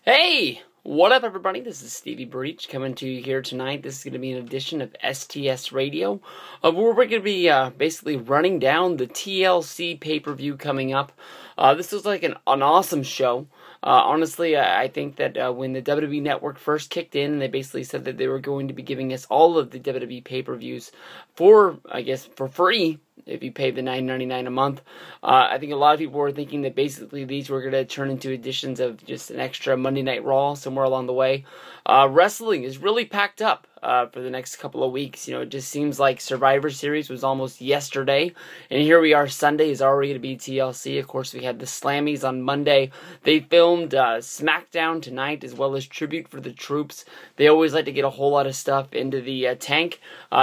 Hey, what up everybody? This is Stevie Breach coming to you here tonight. This is going to be an edition of STS Radio, where we're going to be basically running down the TLC pay-per-view coming up. This was like an awesome show. Honestly, I think that when the WWE Network first kicked in, they basically said that they were going to be giving us all of the WWE pay-per-views for, I guess, for free, if you pay the $9.99 a month. I think a lot of people were thinking that basically these were going to turn into editions of just an extra Monday Night Raw somewhere along the way. Wrestling is really packed up for the next couple of weeks. You know, it just seems like Survivor Series was almost yesterday, and here we are. Sunday is already going to be TLC. Of course, we had the Slammies on Monday. They filmed SmackDown tonight, as well as Tribute for the Troops. They always like to get a whole lot of stuff into the tank,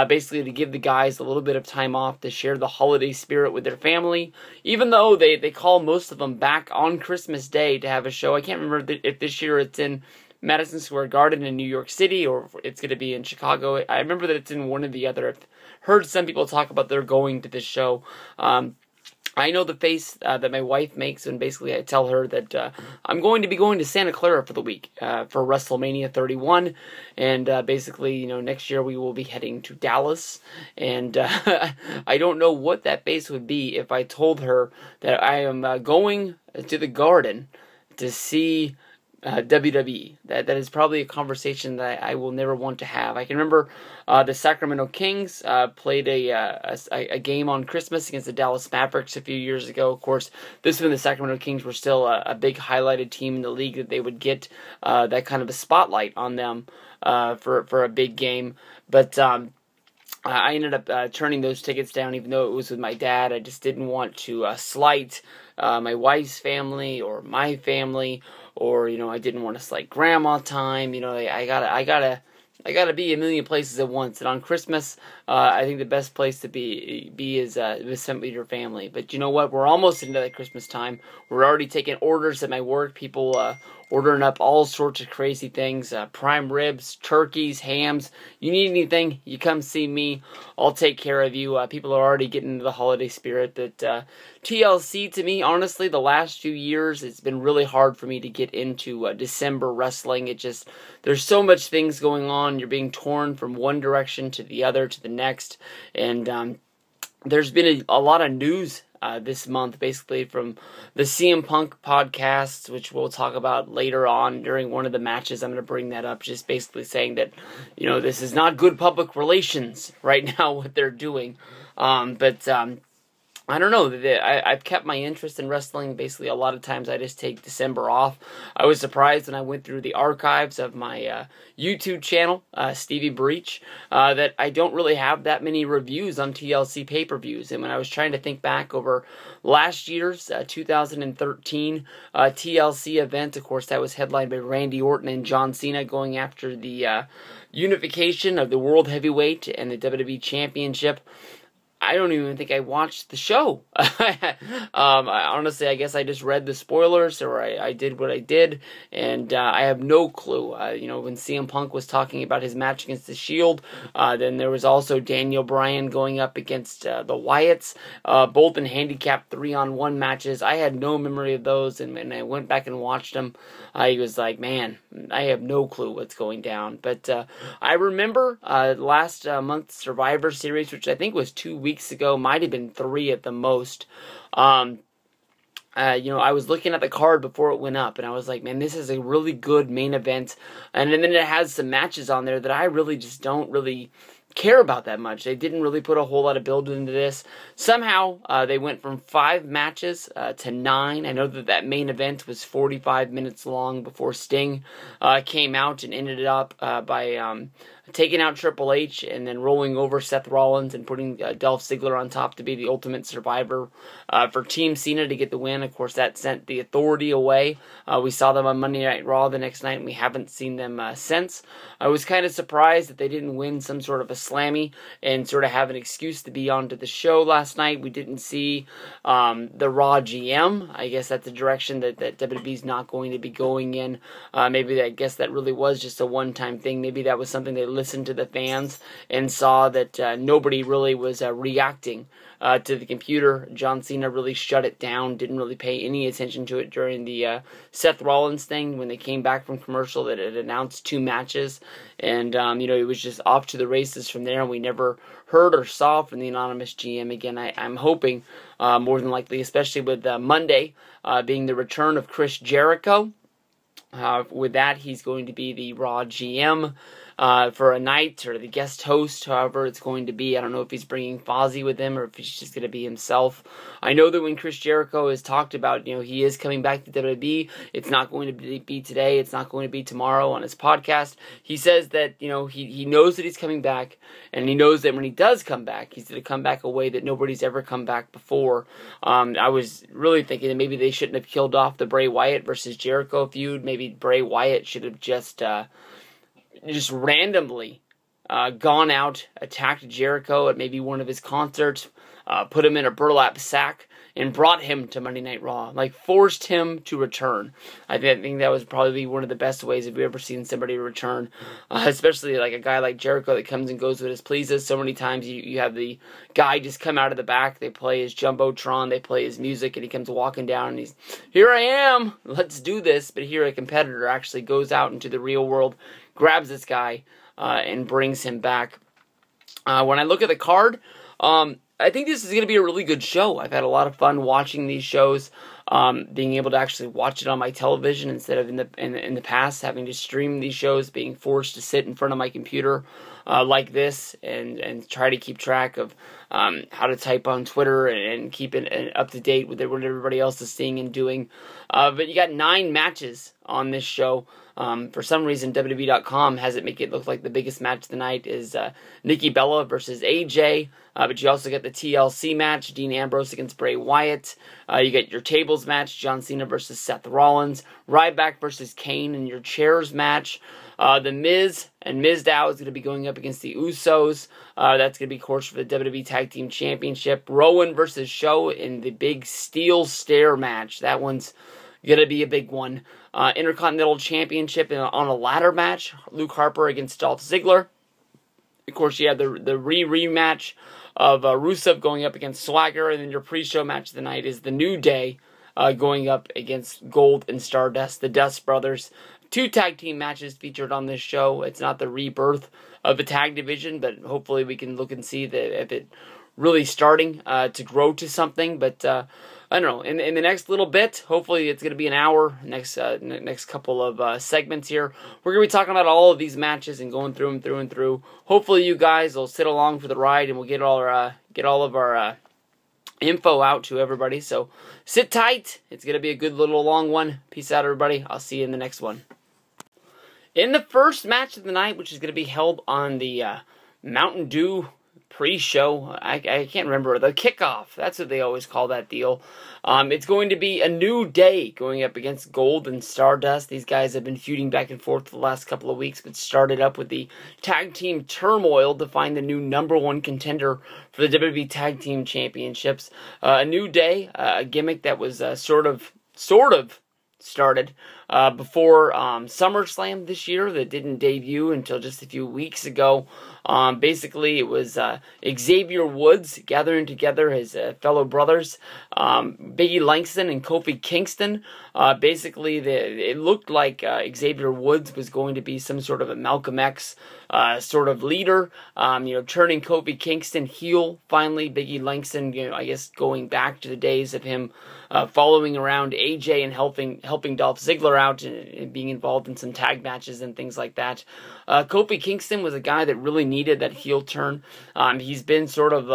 basically to give the guys a little bit of time off to share the holiday spirit with their family, even though they call most of them back on Christmas Day to have a show. I can't remember if this year it's in Madison Square Garden in New York City, or if it's going to be in Chicago. I remember that it's in one or the other. I've heard some people talk about they're going to this show. I know the face that my wife makes when basically I tell her that I'm going to be going to Santa Clara for the week for WrestleMania 31, and basically, you know, next year we will be heading to Dallas, and I don't know what that face would be if I told her that I am going to the Garden to see WWE. That is probably a conversation that I will never want to have. I can remember the Sacramento Kings played a game on Christmas against the Dallas Mavericks a few years ago. Of course, this is when the Sacramento Kings were still a big highlighted team in the league, that they would get that kind of a spotlight on them for a big game. But I ended up turning those tickets down, even though it was with my dad. I just didn't want to slight my wife's family or my family, or, you know, I didn't want to slight grandma time. You know, I gotta be a million places at once. And on Christmas, I think the best place to be is with your family. But you know what? We're almost into that Christmas time. We're already taking orders at my work. People ordering up all sorts of crazy things. Prime ribs, turkeys, hams. You need anything, you come see me. I'll take care of you. People are already getting into the holiday spirit. But TLC, to me, honestly, the last few years, it's been really hard for me to get into December wrestling. There's so much things going on. You're being torn from one direction to the other to the next. And there's been a lot of news this month, basically from the CM Punk podcast, which we'll talk about later on during one of the matches. I'm going to bring that up, just basically saying that, you know, this is not good public relations right now, what they're doing. But I don't know. I've kept my interest in wrestling. Basically, a lot of times I just take December off. I was surprised when I went through the archives of my YouTube channel, Stevie Breach, that I don't really have that many reviews on TLC pay-per-views. And when I was trying to think back over last year's 2013 TLC event, of course, that was headlined by Randy Orton and John Cena going after the unification of the World Heavyweight and the WWE Championship. I don't even think I watched the show. Honestly, I guess I just read the spoilers, or I did what I did, and I have no clue. You know, when CM Punk was talking about his match against The Shield, then there was also Daniel Bryan going up against the Wyatts, both in handicap 3-on-1 matches. I had no memory of those, and when I went back and watched them, I was like, man, I have no clue what's going down. But I remember last month's Survivor Series, which I think was 2 weeks ago, might have been 3 at the most. You know, I was looking at the card before it went up, and I was like, man, this is a really good main event. And then it has some matches on there that I really just don't really care about that much. They didn't really put a whole lot of build into this. Somehow, they went from 5 matches to 9. I know that main event was 45 minutes long before Sting came out and ended up by taking out Triple H and then rolling over Seth Rollins and putting Dolph Ziggler on top to be the ultimate survivor for Team Cena to get the win. Of course, that sent the Authority away. We saw them on Monday Night Raw the next night, and we haven't seen them since. I was kind of surprised that they didn't win some sort of a slammy and sort of have an excuse to be onto the show last night. We didn't see the Raw GM. I guess that's a direction that WWE's not going to be going in. Maybe I guess that really was just a one-time thing. Maybe that was something they listened to the fans and saw that nobody really was reacting to the computer. John Cena really shut it down, didn't really pay any attention to it during the Seth Rollins thing when they came back from commercial that it announced 2 matches. And, it was just off to the races from there, and we never heard or saw from the anonymous GM again. I'm hoping, more than likely, especially with Monday being the return of Chris Jericho. With that, he's going to be the Raw GM for a night, or the guest host, however it's going to be. I don't know if he's bringing Fozzy with him or if he's just going to be himself. I know that when Chris Jericho has talked about, he is coming back to WWE, it's not going to be today, it's not going to be tomorrow on his podcast. He says that, he knows that he's coming back, and he knows that when he does come back, he's going to come back a way that nobody's ever come back before. I was really thinking that maybe they shouldn't have killed off the Bray Wyatt versus Jericho feud. Maybe Bray Wyatt should have just randomly gone out, attacked Jericho at maybe one of his concerts, put him in a burlap sack, and brought him to Monday Night Raw. Forced him to return. I think that was probably one of the best ways if we've ever seen somebody return. Especially a guy like Jericho that comes and goes with his pleases. So many times you have the guy just come out of the back, they play his Jumbotron, they play his music, and he comes walking down and he's, "Here I am, let's do this." But here a competitor actually goes out into the real world, grabs this guy, and brings him back. When I look at the card, I think this is going to be a really good show. I've had a lot of fun watching these shows, being able to actually watch it on my television instead of in the past having to stream these shows, being forced to sit in front of my computer like this and try to keep track of how to type on Twitter and keep it up to date with what everybody else is seeing and doing. But you got 9 matches on this show. For some reason, WWE.com has it make it look like the biggest match of the night is Nikki Bella versus AJ. But you also get the TLC match, Dean Ambrose against Bray Wyatt. You get your tables match, John Cena versus Seth Rollins. Ryback versus Kane in your chairs match. The Miz and Mizdow is going to be going up against the Usos. That's going to be, of course, for the WWE Tag Team Championship. Rowan versus Show in the big steel stair match. That one's going to be a big one. Intercontinental Championship on a ladder match. Luke Harper against Dolph Ziggler. Of course, you have the rematch of Rusev going up against Swagger. And then your pre-show match of the night is the New Day going up against Gold and Stardust, the Dust Brothers. 2 tag team matches featured on this show. It's not the rebirth of the tag division, but hopefully we can look and see that if it really starting to grow to something. But I don't know, in the next little bit, hopefully it's going to be an hour, next couple of segments here, we're going to be talking about all of these matches and going through them through. Hopefully you guys will sit along for the ride and we'll get all of our info out to everybody. So sit tight. It's going to be a good little long one. Peace out, everybody. I'll see you in the next one. In the first match of the night, which is going to be held on the Mountain Dew pre-show, I can't remember, the kickoff, that's what they always call that deal. It's going to be a New Day going up against Gold and Stardust. These guys have been feuding back and forth for the last couple of weeks, but started up with the tag team turmoil to find the new #1 contender for the WWE Tag Team Championships. A New Day, a gimmick that was sort of started before SummerSlam this year, that didn't debut until just a few weeks ago. Basically, it was Xavier Woods gathering together his fellow brothers, Biggie Langston and Kofi Kingston. Basically, it looked like Xavier Woods was going to be some sort of a Malcolm X sort of leader, turning Kofi Kingston heel. Finally, Biggie Langston, I guess going back to the days of him following around AJ and helping Dolph Ziggler out and being involved in some tag matches and things like that. Kofi Kingston was a guy that really needed that heel turn. He's been sort of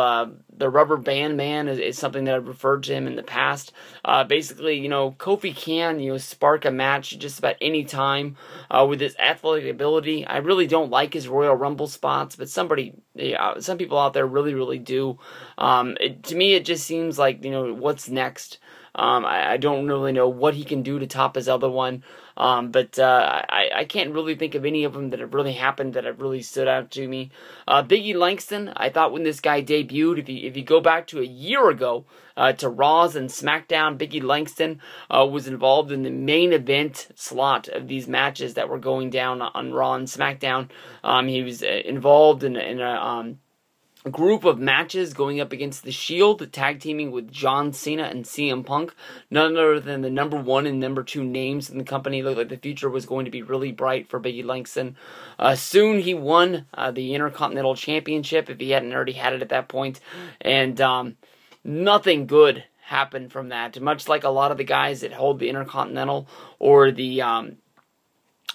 the rubber band man is something that I've referred to him in the past. Basically, Kofi can, spark a match just about any time with his athletic ability. I really don't like his Royal Rumble spots, but some people out there really, really do. To me, it just seems like, what's next? I don't really know what he can do to top his other one. But I can't really think of any of them that have really happened that have really stood out to me. Biggie Langston, I thought when this guy debuted, if you go back to a year ago, to Raws and SmackDown, Biggie Langston was involved in the main event slot of these matches that were going down on Raw and SmackDown. He was involved in a group of matches going up against The Shield, tag teaming with John Cena and CM Punk. None other than the number 1 and number 2 names in the company. Looked like the future was going to be really bright for Biggie Langston. Soon he won the Intercontinental Championship, if he hadn't already had it at that point. And nothing good happened from that. Much like a lot of the guys that hold the Intercontinental or the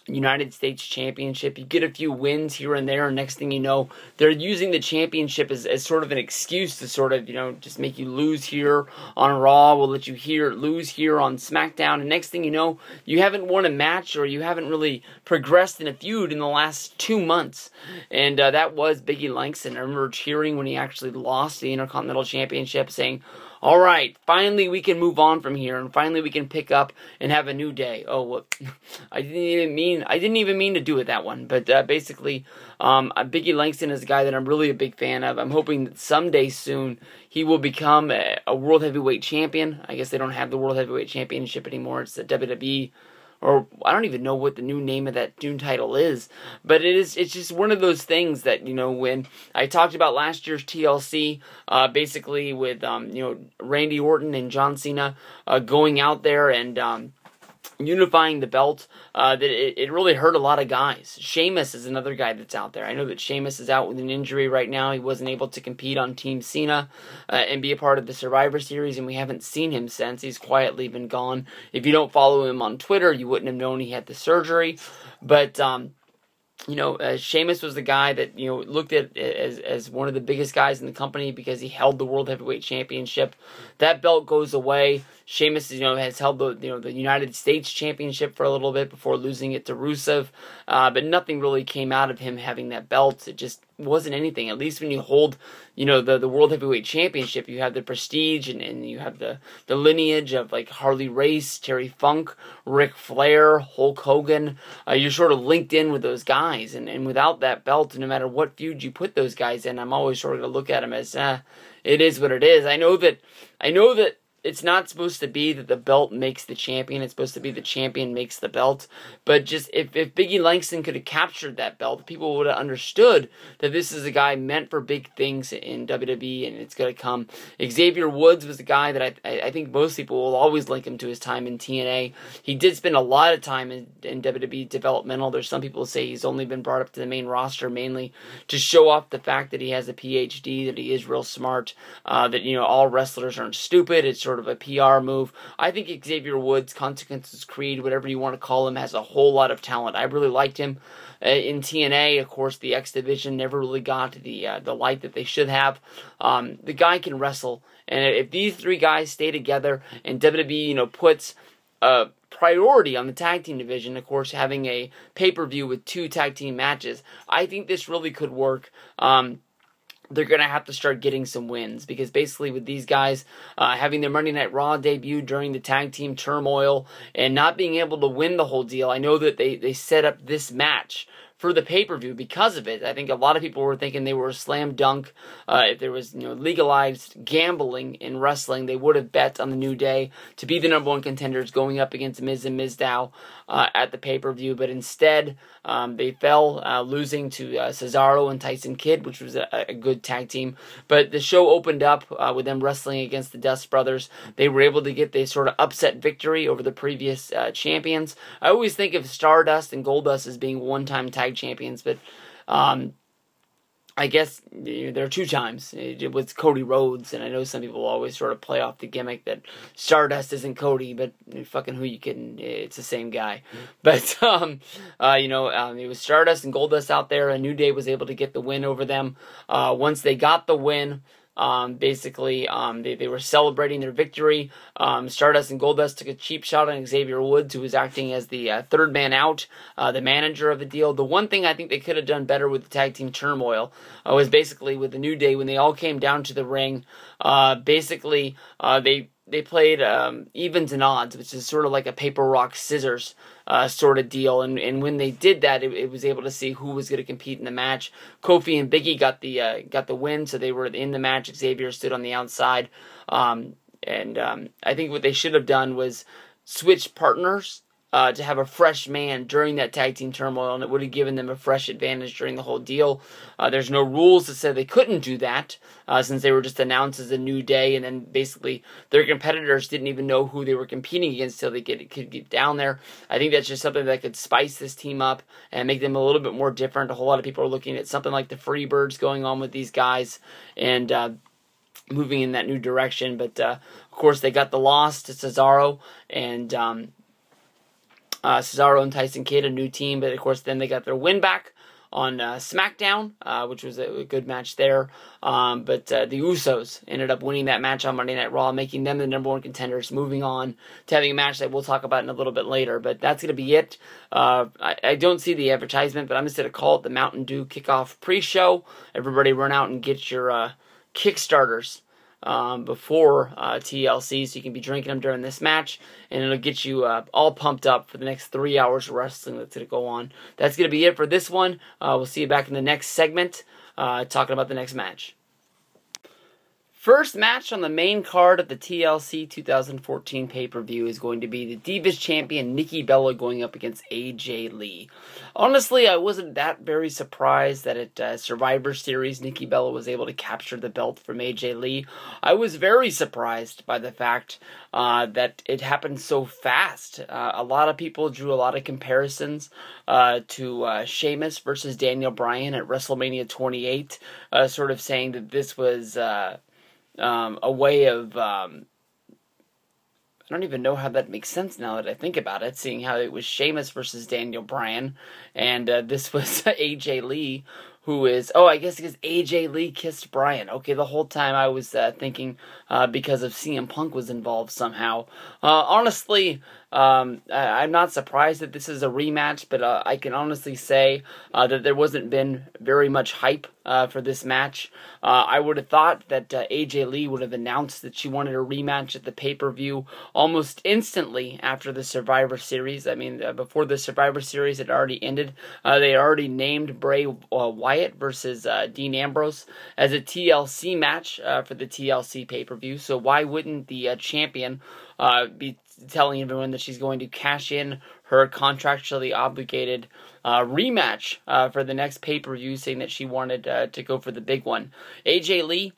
United States Championship. You get a few wins here and there, and next thing you know, they're using the championship as sort of an excuse to sort of, just make you lose here on Raw. We'll let you lose here on SmackDown, and next thing you know, you haven't won a match or you haven't really progressed in a feud in the last 2 months. And that was Biggie Langston. I remember cheering when he actually lost the Intercontinental Championship, saying, all right, finally we can move on from here, and finally we can pick up and have a new day. Oh, well, I didn't even mean to do it that one. But basically, Biggie Langston is a guy that I'm really a big fan of. I'm hoping that someday soon he will become a World Heavyweight Champion. I guess they don't have the World Heavyweight Championship anymore. It's the WWE. Or I don't even know what the new name of that new title is. But it's just one of those things that, when I talked about last year's TLC, basically with, Randy Orton and John Cena going out there and unifying the belt, that it really hurt a lot of guys. Sheamus is another guy that's out there. I know that Sheamus is out with an injury right now. He wasn't able to compete on Team Cena and be a part of the Survivor Series, and we haven't seen him since. He's quietly been gone. If you don't follow him on Twitter, you wouldn't have known he had the surgery. But Sheamus was the guy that, looked at as one of the biggest guys in the company because he held the World Heavyweight Championship. That belt goes away. Sheamus, has held the United States Championship for a little bit before losing it to Rusev. But nothing really came out of him having that belt. It just wasn't anything. At least when you hold, the World Heavyweight Championship, you have the prestige and you have the lineage of like Harley Race, Terry Funk, Ric Flair, Hulk Hogan. You're sort of linked in with those guys. And without that belt, no matter what feud you put those guys in, I'm always sort of going to look at them as, it is what it is. I know that it's not supposed to be that the belt makes the champion. It's supposed to be the champion makes the belt. But just if Biggie Langston could have captured that belt, people would have understood that this is a guy meant for big things in WWE, and it's going to come. Xavier Woods was a guy that I think most people will always link him to his time in TNA. He did spend a lot of time in WWE developmental. There's some people who say he's only been brought up to the main roster mainly to show off the fact that he has a PhD, that he is real smart, that, all wrestlers aren't stupid. It's sort of a PR move. I think Xavier Woods, Consequences Creed, whatever you want to call him, has a whole lot of talent. I really liked him in TNA. Of course, the X Division never really got the light that they should have. The guy can wrestle, and if these three guys stay together and WWE, puts priority on the tag team division, of course, having a pay-per-view with 2 tag team matches, I think this really could work. They're going to have to start getting some wins because basically with these guys having their Monday Night Raw debut during the tag team turmoil and not being able to win the whole deal, I know that they set up this match for the pay-per-view because of it. I think a lot of people were thinking they were a slam dunk. If there was legalized gambling in wrestling, they would have bet on the New Day to be the number 1 contenders going up against Miz and Mizdow at the pay-per-view. But instead, they fell, losing to Cesaro and Tyson Kidd, which was a good tag team. But the show opened up with them wrestling against the Dust Brothers. They were able to get the sort of upset victory over the previous champions. I always think of Stardust and Goldust as being one-time tag champions, but I guess there are 2 times. It was Cody Rhodes, and I know some people always sort of play off the gimmick that Stardust isn't Cody, but fucking who you kidding? It's the same guy. But it was Stardust and Goldust out there, and New Day was able to get the win over them. Once they got the win, they were celebrating their victory. Stardust and Goldust took a cheap shot on Xavier Woods, who was acting as the third man out, the manager of the deal. The one thing I think they could have done better with the tag team turmoil was basically with the New Day when they all came down to the ring. they played evens and odds, which is sort of like a paper, rock, scissors sort of deal. And when they did that, it was able to see who was going to compete in the match. Kofi and Biggie got the win, so they were in the match. Xavier stood on the outside. I think what they should have done was switch partners to have a fresh man during that tag team turmoil, and it would have given them a fresh advantage during the whole deal. There's no rules that said they couldn't do that, since they were just announced as a new day, and then basically their competitors didn't even know who they were competing against till they could get down there. I think that's just something that could spice this team up and make them a little bit more different. A whole lot of people are looking at something like the Freebirds going on with these guys, and moving in that new direction. But of course, they got the loss to Cesaro, and Cesaro and Tyson Kidd, a new team. But of course, then they got their win back on SmackDown, which was a good match there. But the Usos ended up winning that match on Monday Night Raw, making them the #1 contenders, moving on to having a match that we'll talk about in a little bit later. But that's going to be it. I don't see the advertisement, but I'm just going to call it the Mountain Dew Kickoff Pre-Show. Everybody run out and get your Kickstarters before TLC, so you can be drinking them during this match, and it'll get you all pumped up for the next 3 hours of wrestling that's going to go on. That's going to be it for this one. We'll see you back in the next segment, talking about the next match. First match on the main card of the TLC 2014 pay-per-view is going to be the Divas champion Nikki Bella going up against AJ Lee. Honestly, I wasn't that very surprised that at Survivor Series, Nikki Bella was able to capture the belt from AJ Lee. I was very surprised by the fact that it happened so fast. A lot of people drew a lot of comparisons to Sheamus versus Daniel Bryan at WrestleMania 28, sort of saying that this was a way of, I don't even know how that makes sense now that I think about it, seeing how it was Sheamus versus Daniel Bryan, and this was AJ Lee, who is, I guess because AJ Lee kissed Bryan. Okay, the whole time I was thinking because of CM Punk was involved somehow. Honestly, I'm not surprised that this is a rematch, but I can honestly say that there wasn't been very much hype for this match. I would have thought that AJ Lee would have announced that she wanted a rematch at the pay-per-view almost instantly after the Survivor Series. I mean, before the Survivor Series had already ended, they already named Bray Wyatt versus Dean Ambrose as a TLC match for the TLC pay-per-view. So why wouldn't the champion be telling everyone that she's going to cash in her contractually obligated rematch for the next pay-per-view, saying that she wanted to go for the big one. AJ Lee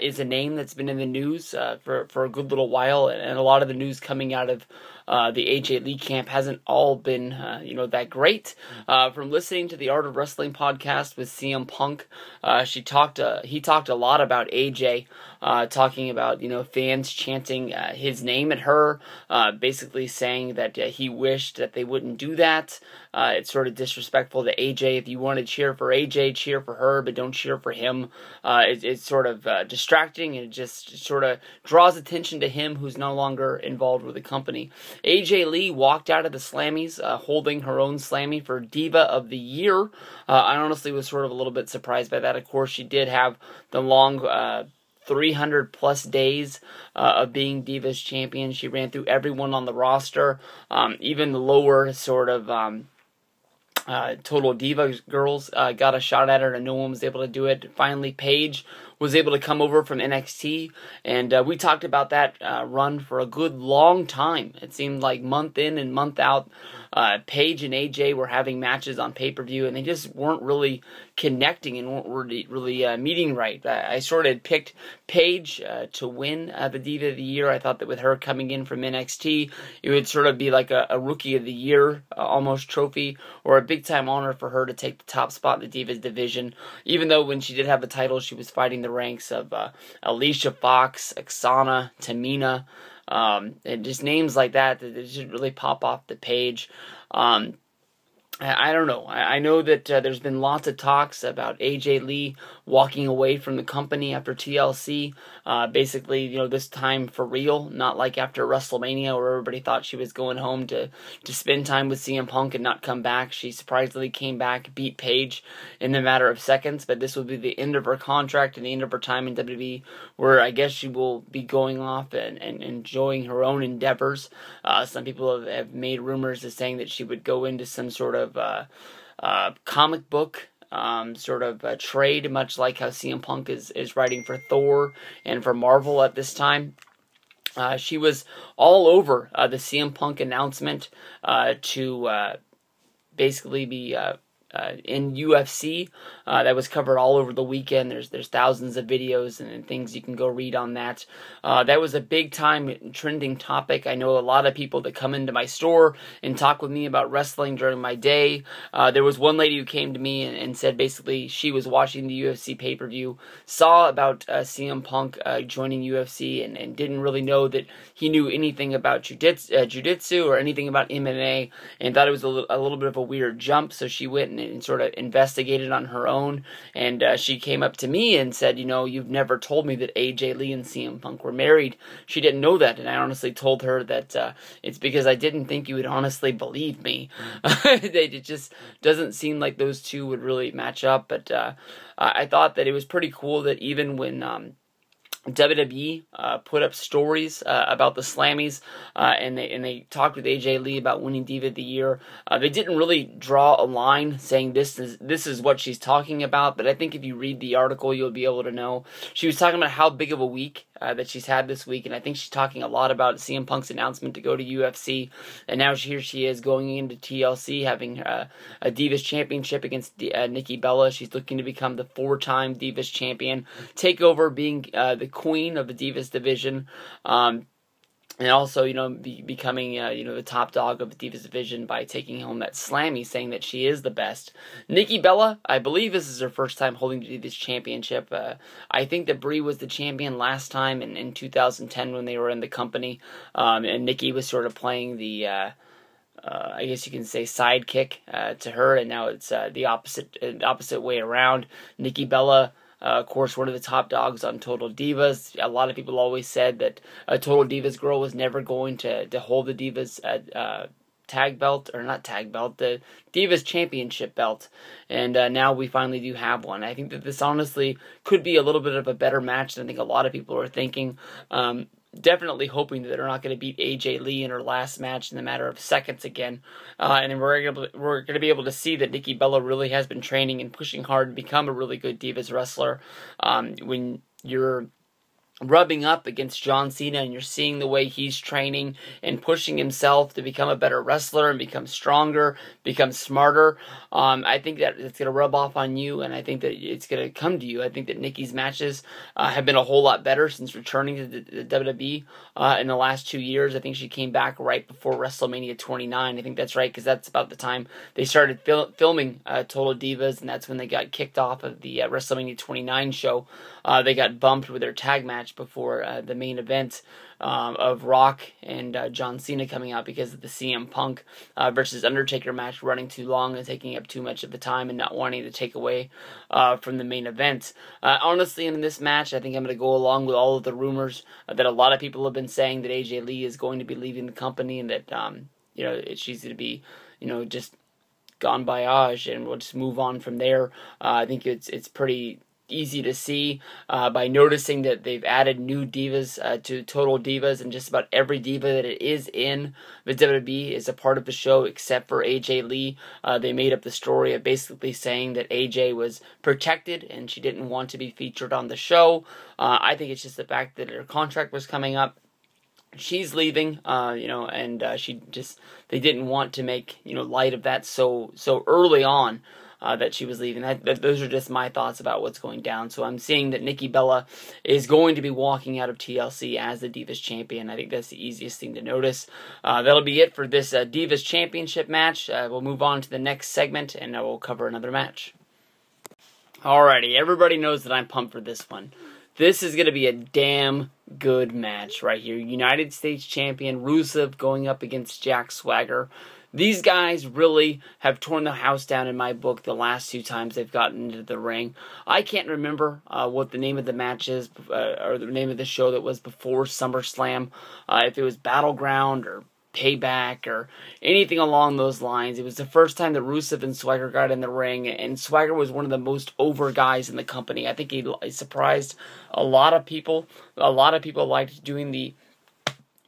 is a name that's been in the news for a good little while, and a lot of the news coming out of the AJ Lee camp hasn't all been that great. From listening to the Art of Wrestling podcast with CM Punk, he talked a lot about AJ, talking about fans chanting his name at her, basically saying that he wished that they wouldn't do that. It's sort of disrespectful to AJ. If you want to cheer for AJ, cheer for her, but don't cheer for him. It's sort of distracting, and it just sort of draws attention to him, who's no longer involved with the company. AJ Lee walked out of the Slammies holding her own Slammy for Diva of the Year. I honestly was sort of a little bit surprised by that. Of course, she did have the long 300 plus days of being Divas champion. She ran through everyone on the roster, even the lower sort of Total Diva girls got a shot at her, and no one was able to do it. Finally, Paige was able to come over from NXT, and we talked about that run for a good long time. It seemed like month in and month out, Paige and AJ were having matches on pay-per-view, and they just weren't really connecting and weren't really meeting right. I sort of picked Paige to win the Diva of the Year. I thought that with her coming in from NXT, it would sort of be like a Rookie of the Year almost trophy, or a big-time honor for her to take the top spot in the Divas division, even though when she did have the title, she was fighting the ranks of Alicia Fox, Oksana, Tamina, and just names like that that just really pop off the page. I don't know. I know that there's been lots of talks about AJ Lee walking away from the company after TLC. Basically, this time for real, not like after WrestleMania where everybody thought she was going home to spend time with CM Punk and not come back. She surprisingly came back, beat Paige in the matter of seconds, but this will be the end of her contract and the end of her time in WWE, where I guess she will be going off and enjoying her own endeavors. Some people have made rumors of saying that she would go into some sort of comic book sort of trade, much like how CM Punk is writing for Thor and for Marvel at this time. She was all over the CM Punk announcement to basically be in UFC. That was covered all over the weekend. There's thousands of videos and things you can go read on that. That was a big time trending topic. I know a lot of people that come into my store and talk with me about wrestling during my day. There was one lady who came to me and said basically she was watching the UFC pay-per-view, saw about CM Punk joining UFC and didn't really know that he knew anything about jiu-jitsu or anything about MMA, and thought it was a little bit of a weird jump, so she went and sort of investigated on her own, and she came up to me and said, you've never told me that AJ Lee and CM Punk were married. She didn't know that, and I honestly told her that it's because I didn't think you would honestly believe me. It just doesn't seem like those two would really match up, but I thought that it was pretty cool that even when WWE put up stories about the Slammies, and they talked with AJ Lee about winning Diva of the Year. They didn't really draw a line saying this is what she's talking about, but I think if you read the article, you'll be able to know. She was talking about how big of a week that she's had this week, and I think she's talking a lot about CM Punk's announcement to go to UFC, and now here she is going into TLC, having a Divas Championship against Nikki Bella. She's looking to become the 4-time Divas Champion, take over being the queen of the Divas division, and also, becoming, the top dog of the Divas division by taking home that Slammy, saying that she is the best. Nikki Bella, I believe this is her first time holding the Divas Championship. I think that Brie was the champion last time in 2010 when they were in the company, and Nikki was sort of playing the I guess you can say sidekick to her, and now it's the opposite way around. Nikki Bella, of course, one of the top dogs on Total Divas. A lot of people always said that a Total Divas girl was never going to hold the Divas tag belt, or not tag belt, the Divas Championship belt, and now we finally do have one. I think that this honestly could be a little bit of a better match than I think a lot of people are thinking. Definitely hoping that they're not going to beat AJ Lee in her last match in a matter of seconds again. And we're going to be able to see that Nikki Bella really has been training and pushing hard to become a really good Divas wrestler. When you're rubbing up against John Cena and you're seeing the way he's training and pushing himself to become a better wrestler and become stronger, become smarter, I think that it's going to rub off on you, and I think that it's going to come to you. I think that Nikki's matches have been a whole lot better since returning to the WWE in the last 2 years. I think she came back right before WrestleMania 29. I think that's right, because that's about the time they started filming Total Divas, and that's when they got kicked off of the WrestleMania 29 show. They got bumped with their tag match before the main event of Rock and John Cena coming out because of the CM Punk versus Undertaker match running too long and taking up too much of the time and not wanting to take away from the main event. Honestly, in this match, I think I'm going to go along with all of the rumors that a lot of people have been saying that AJ Lee is going to be leaving the company, and that she's going to be just gone voyage, and we'll just move on from there. I think it's pretty easy to see by noticing that they've added new divas to Total Divas, and just about every diva that it is in the WWE is a part of the show except for AJ Lee. They made up the story of basically saying that AJ was protected and she didn't want to be featured on the show. I think it's just the fact that her contract was coming up. She's leaving, and they didn't want to make light of that so early on. That she was leaving. Those are just my thoughts about what's going down. So I'm seeing that Nikki Bella is going to be walking out of TLC as the Divas Champion. I think that's the easiest thing to notice. That'll be it for this Divas Championship match. We'll move on to the next segment, and we'll cover another match. Alrighty, everybody knows that I'm pumped for this one. This is going to be a damn good match right here. United States Champion Rusev going up against Jack Swagger. these guys really have torn the house down in my book the last 2 times they've gotten into the ring. I can't remember what the name of the match is, or the name of the show that was before SummerSlam, if it was Battleground or Payback or anything along those lines. It was the first time that Rusev and Swagger got in the ring, and Swagger was one of the most over guys in the company. I think he surprised a lot of people. A lot of people liked doing the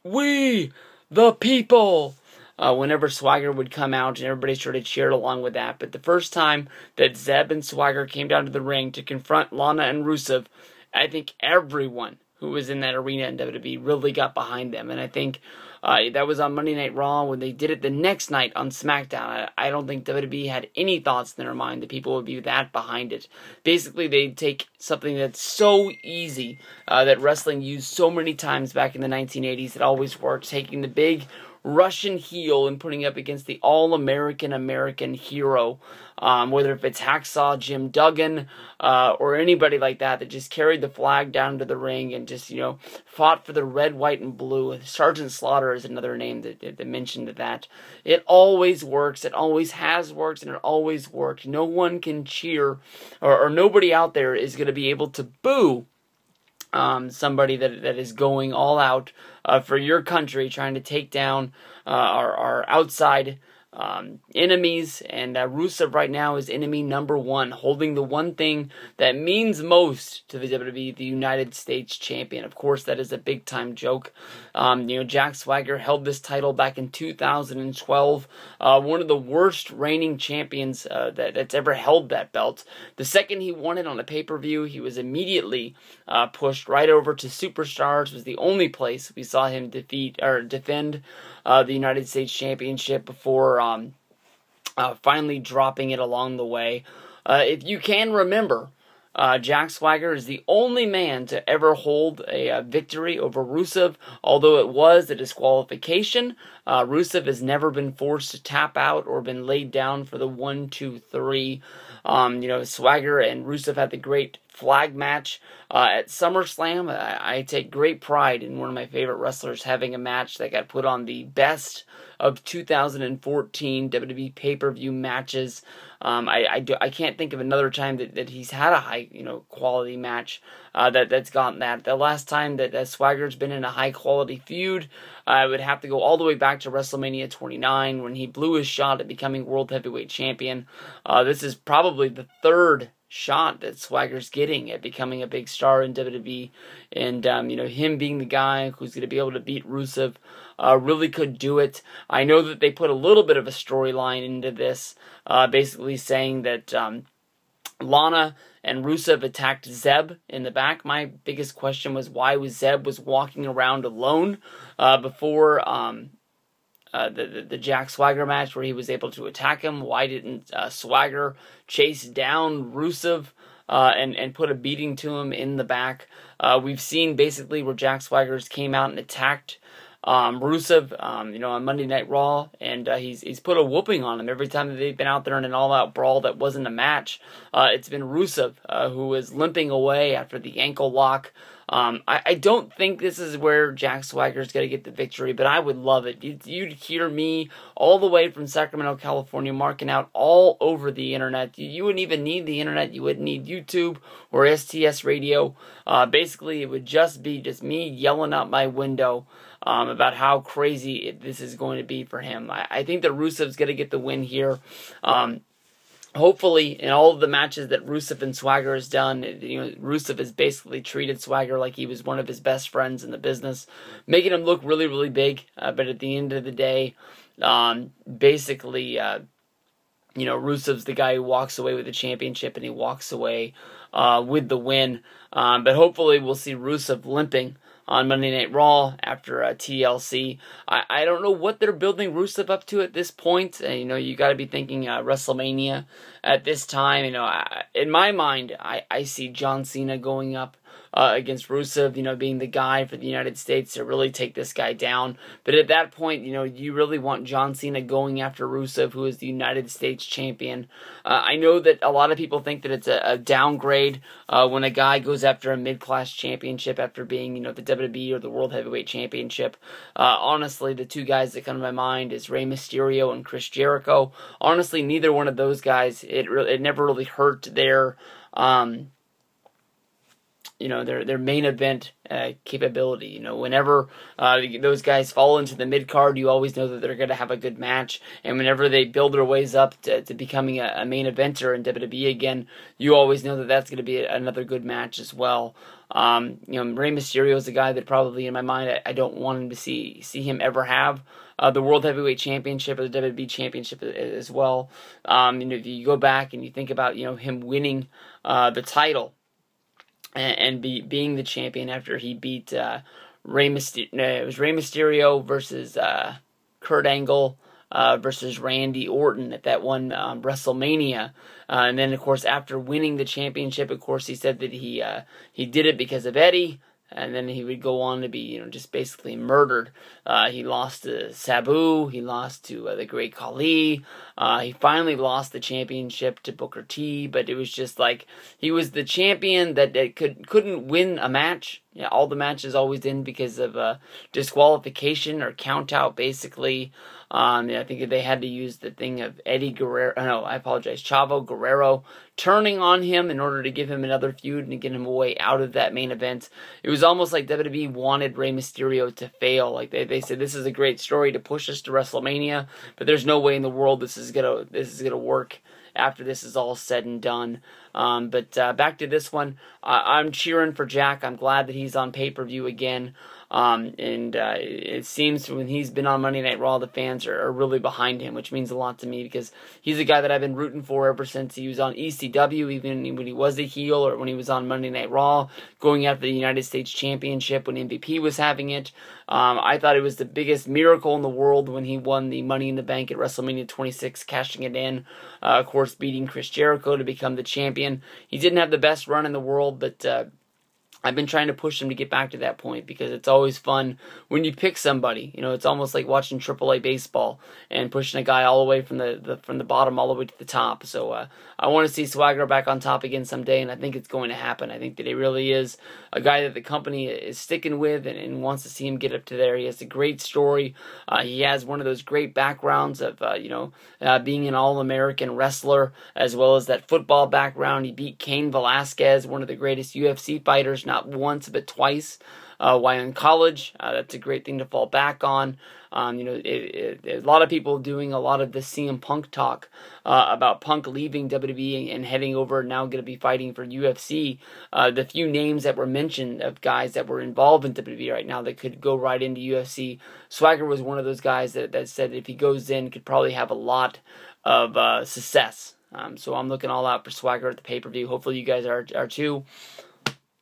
"We the People" whenever Swagger would come out, and everybody sort of cheered along with that. But the first time that Zeb and Swagger came down to the ring to confront Lana and Rusev, I think everyone who was in that arena in WWE really got behind them. And I think that was on Monday Night Raw. When they did it the next night on SmackDown, I don't think WWE had any thoughts in their mind that people would be that behind it. Basically, they'd take something that's so easy, that wrestling used so many times back in the 1980s, it always worked, taking the big Russian heel and putting it up against the all-American American hero, whether if it's Hacksaw Jim Duggan or anybody like that just carried the flag down to the ring and just, fought for the red, white, and blue. Sergeant Slaughter is another name that mentioned that. It always works. It always has worked, and it always worked. No one can cheer, or nobody out there is going to be able to boo somebody that is going all out for your country, trying to take down our outside enemies, and Rusev right now is enemy number 1, holding the one thing that means most to the WWE, the United States Champion. Of course, that is a big-time joke. Jack Swagger held this title back in 2012, one of the worst reigning champions that's ever held that belt. The second he won it on a pay-per-view, he was immediately pushed right over to Superstars. Was the only place we saw him defend the United States Championship before finally dropping it along the way. If you can remember, Jack Swagger is the only man to ever hold a victory over Rusev, although it was a disqualification. Rusev has never been forced to tap out or been laid down for the 1, 2, 3. Swagger and Rusev had the great flag match at SummerSlam. I take great pride in one of my favorite wrestlers having a match that got put on the best of 2014 WWE pay-per-view matches. I can't think of another time that he's had a high quality match that's gotten that. The last time that Swagger's been in a high quality feud, I would have to go all the way back to WrestleMania 29 when he blew his shot at becoming World Heavyweight Champion. This is probably the 3rd shot that Swagger's getting at becoming a big star in WWE, and him being the guy who's going to be able to beat Rusev really could do it. I know that they put a little bit of a storyline into this, basically saying that Lana and Rusev attacked Zeb in the back. My biggest question was why Zeb was walking around alone before the Jack Swagger match where he was able to attack him. Why didn't Swagger chase down Rusev and put a beating to him in the back? We've seen basically where Jack Swagger's came out and attacked Rusev, on Monday Night Raw, and he's put a whooping on him every time that they've been out there in an all-out brawl that wasn't a match. It's been Rusev who is limping away after the ankle lock. I don't think this is where Jack Swagger's going to get the victory, but I would love it. You'd hear me all the way from Sacramento, California, marking out all over the internet. You wouldn't even need the internet. You wouldn't need YouTube or STS radio. Basically, it would just be me yelling out my window about how crazy this is going to be for him. I think that Rusev's going to get the win here. Hopefully, in all of the matches that Rusev and Swagger has done, Rusev has basically treated Swagger like he was one of his best friends in the business, making him look really, really big. But at the end of the day, Rusev's the guy who walks away with the championship, and he walks away with the win. But hopefully, we'll see Rusev limping on Monday Night Raw after TLC. I don't know what they're building Rusev up to at this point. You got to be thinking WrestleMania at this time. In my mind, I see John Cena going up against Rusev, being the guy for the United States to really take this guy down. But at that point, you really want John Cena going after Rusev, who is the United States champion. I know that a lot of people think that it's a downgrade when a guy goes after a mid-class championship after being, the WWE or the World Heavyweight Championship. Honestly, the two guys that come to my mind is Rey Mysterio and Chris Jericho. Honestly, neither one of those guys, it never really hurt their their main event capability. Whenever those guys fall into the mid-card, you always know that they're going to have a good match. And whenever they build their ways up to becoming a main eventer in WWE again, you always know that that's going to be another good match as well. Rey Mysterio is a guy that probably, in my mind, I don't want him to see him ever have the World Heavyweight Championship or the WWE Championship as well. If you go back and you think about, him winning the title, and being the champion after he beat Rey Mysterio. It was Rey Mysterio versus Kurt Angle versus Randy Orton at that one WrestleMania. And then, of course, after winning the championship, of course, he said that he did it because of Eddie. And then he would go on to be, just basically murdered. He lost to Sabu. He lost to the Great Khali. He finally lost the championship to Booker T. But it was just like he was the champion that couldn't win a match. Yeah, all the matches always end because of disqualification or count out, basically. I think they had to use the thing of Chavo Guerrero turning on him in order to give him another feud and get him away out of that main event. It was almost like WWE wanted Rey Mysterio to fail. Like they said, this is a great story to push us to WrestleMania, but there's no way in the world this is gonna work after this is all said and done. But back to this one, I'm cheering for Jack. I'm glad that he's on pay-per-view again. It seems when he's been on Monday Night Raw, the fans are really behind him, which means a lot to me because he's a guy that I've been rooting for ever since he was on ECW, even when he was a heel or when he was on Monday Night Raw, going after the United States Championship when MVP was having it. I thought it was the biggest miracle in the world when he won the Money in the Bank at WrestleMania 26, cashing it in, of course, beating Chris Jericho to become the champion. He didn't have the best run in the world, but I've been trying to push him to get back to that point because it's always fun when you pick somebody. It's almost like watching AAA baseball and pushing a guy all the way from the bottom all the way to the top. So I want to see Swagger back on top again someday, and I think it's going to happen. I think that he really is a guy that the company is sticking with and wants to see him get up to there. He has a great story. He has one of those great backgrounds of being an All-American wrestler as well as that football background. He beat Cain Velasquez, one of the greatest UFC fighters, not once but twice while in college. That's a great thing to fall back on. A lot of people doing a lot of the CM Punk talk about Punk leaving WWE and heading over and now going to be fighting for UFC. The few names that were mentioned of guys that were involved in WWE right now that could go right into UFC, Swagger was one of those guys that said if he goes in, could probably have a lot of success. So I'm looking all out for Swagger at the pay-per-view. Hopefully you guys are too.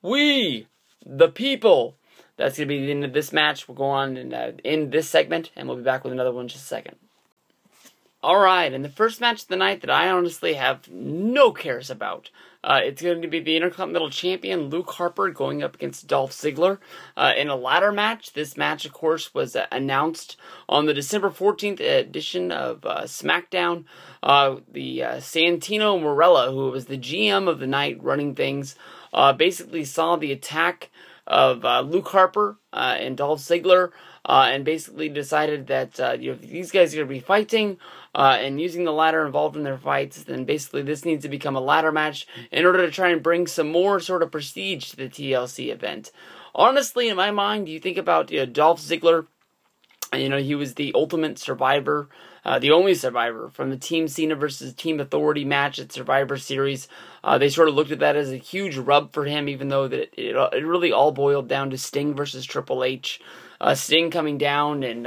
We, the people. That's going to be the end of this match. We'll go on and end this segment, and we'll be back with another one in just a second. Alright, and the first match of the night that I honestly have no cares about. It's going to be the Intercontinental Champion, Luke Harper, going up against Dolph Ziggler in a ladder match. This match, of course, was announced on the December 14th edition of SmackDown. The Santino Marella, who was the GM of the night running things, basically saw the attack of Luke Harper and Dolph Ziggler, and basically decided that if these guys are going to be fighting and using the ladder involved in their fights, then basically this needs to become a ladder match in order to try and bring some more sort of prestige to the TLC event. Honestly, in my mind, you think about Dolph Ziggler, he was the ultimate survivor, the only survivor from the Team Cena versus Team Authority match at Survivor Series. They sort of looked at that as a huge rub for him, even though that it really all boiled down to Sting versus Triple H. Sting coming down and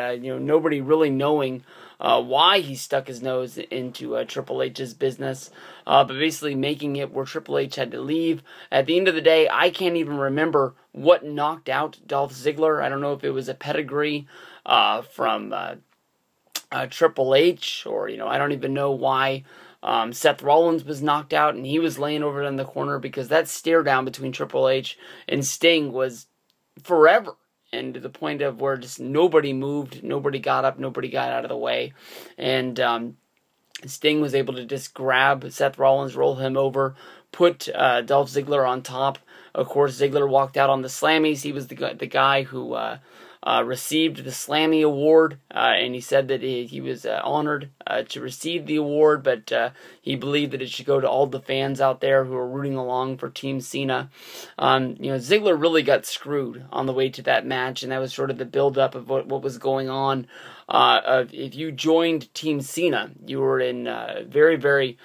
nobody really knowing why he stuck his nose into Triple H's business, but basically making it where Triple H had to leave. At the end of the day, I can't even remember what knocked out Dolph Ziggler. I don't know if it was a pedigree from Triple H, or I don't even know why Seth Rollins was knocked out, and he was laying over in the corner because that stare down between Triple H and Sting was forever. And to the point of where just nobody moved, nobody got up, nobody got out of the way. And Sting was able to just grab Seth Rollins, roll him over, put Dolph Ziggler on top. Of course, Ziggler walked out on the Slammies. He was the guy who received the Slammy Award, and he said that he was honored to receive the award, but he believed that it should go to all the fans out there who are rooting along for Team Cena. Ziggler really got screwed on the way to that match, and that was sort of the build-up of what was going on. If you joined Team Cena, you were in very, very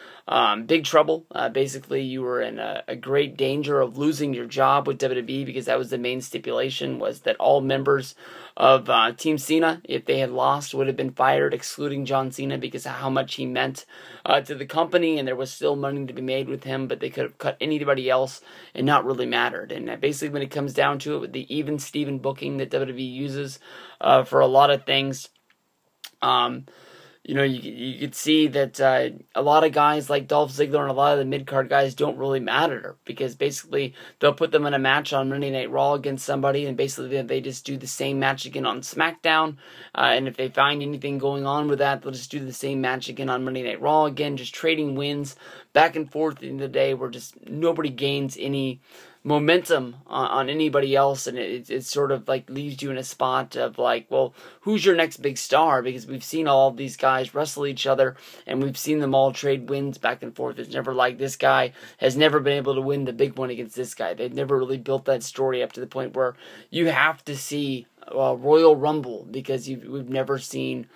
big trouble. Basically, you were in a great danger of losing your job with WWE, because that was the main stipulation, was that all members of Team Cena, if they had lost, would have been fired, excluding John Cena, because of how much he meant to the company, and there was still money to be made with him, but they could have cut anybody else and not really mattered. And basically, when it comes down to it, with the even Steven booking that WWE uses for a lot of things, you could see that a lot of guys like Dolph Ziggler and a lot of the mid-card guys don't really matter, because basically they'll put them in a match on Monday Night Raw against somebody, and basically they just do the same match again on SmackDown, and if they find anything going on with that, they'll just do the same match again on Monday Night Raw again, just trading wins back and forth at the end of the day, where just nobody gains any momentum on anybody else, and it sort of like leaves you in a spot of like, well, who's your next big star? Because we've seen all of these guys wrestle each other, and we've seen them all trade wins back and forth. It's never like this guy has never been able to win the big one against this guy. They've never really built that story up to the point where you have to see Royal Rumble, because we've never seen.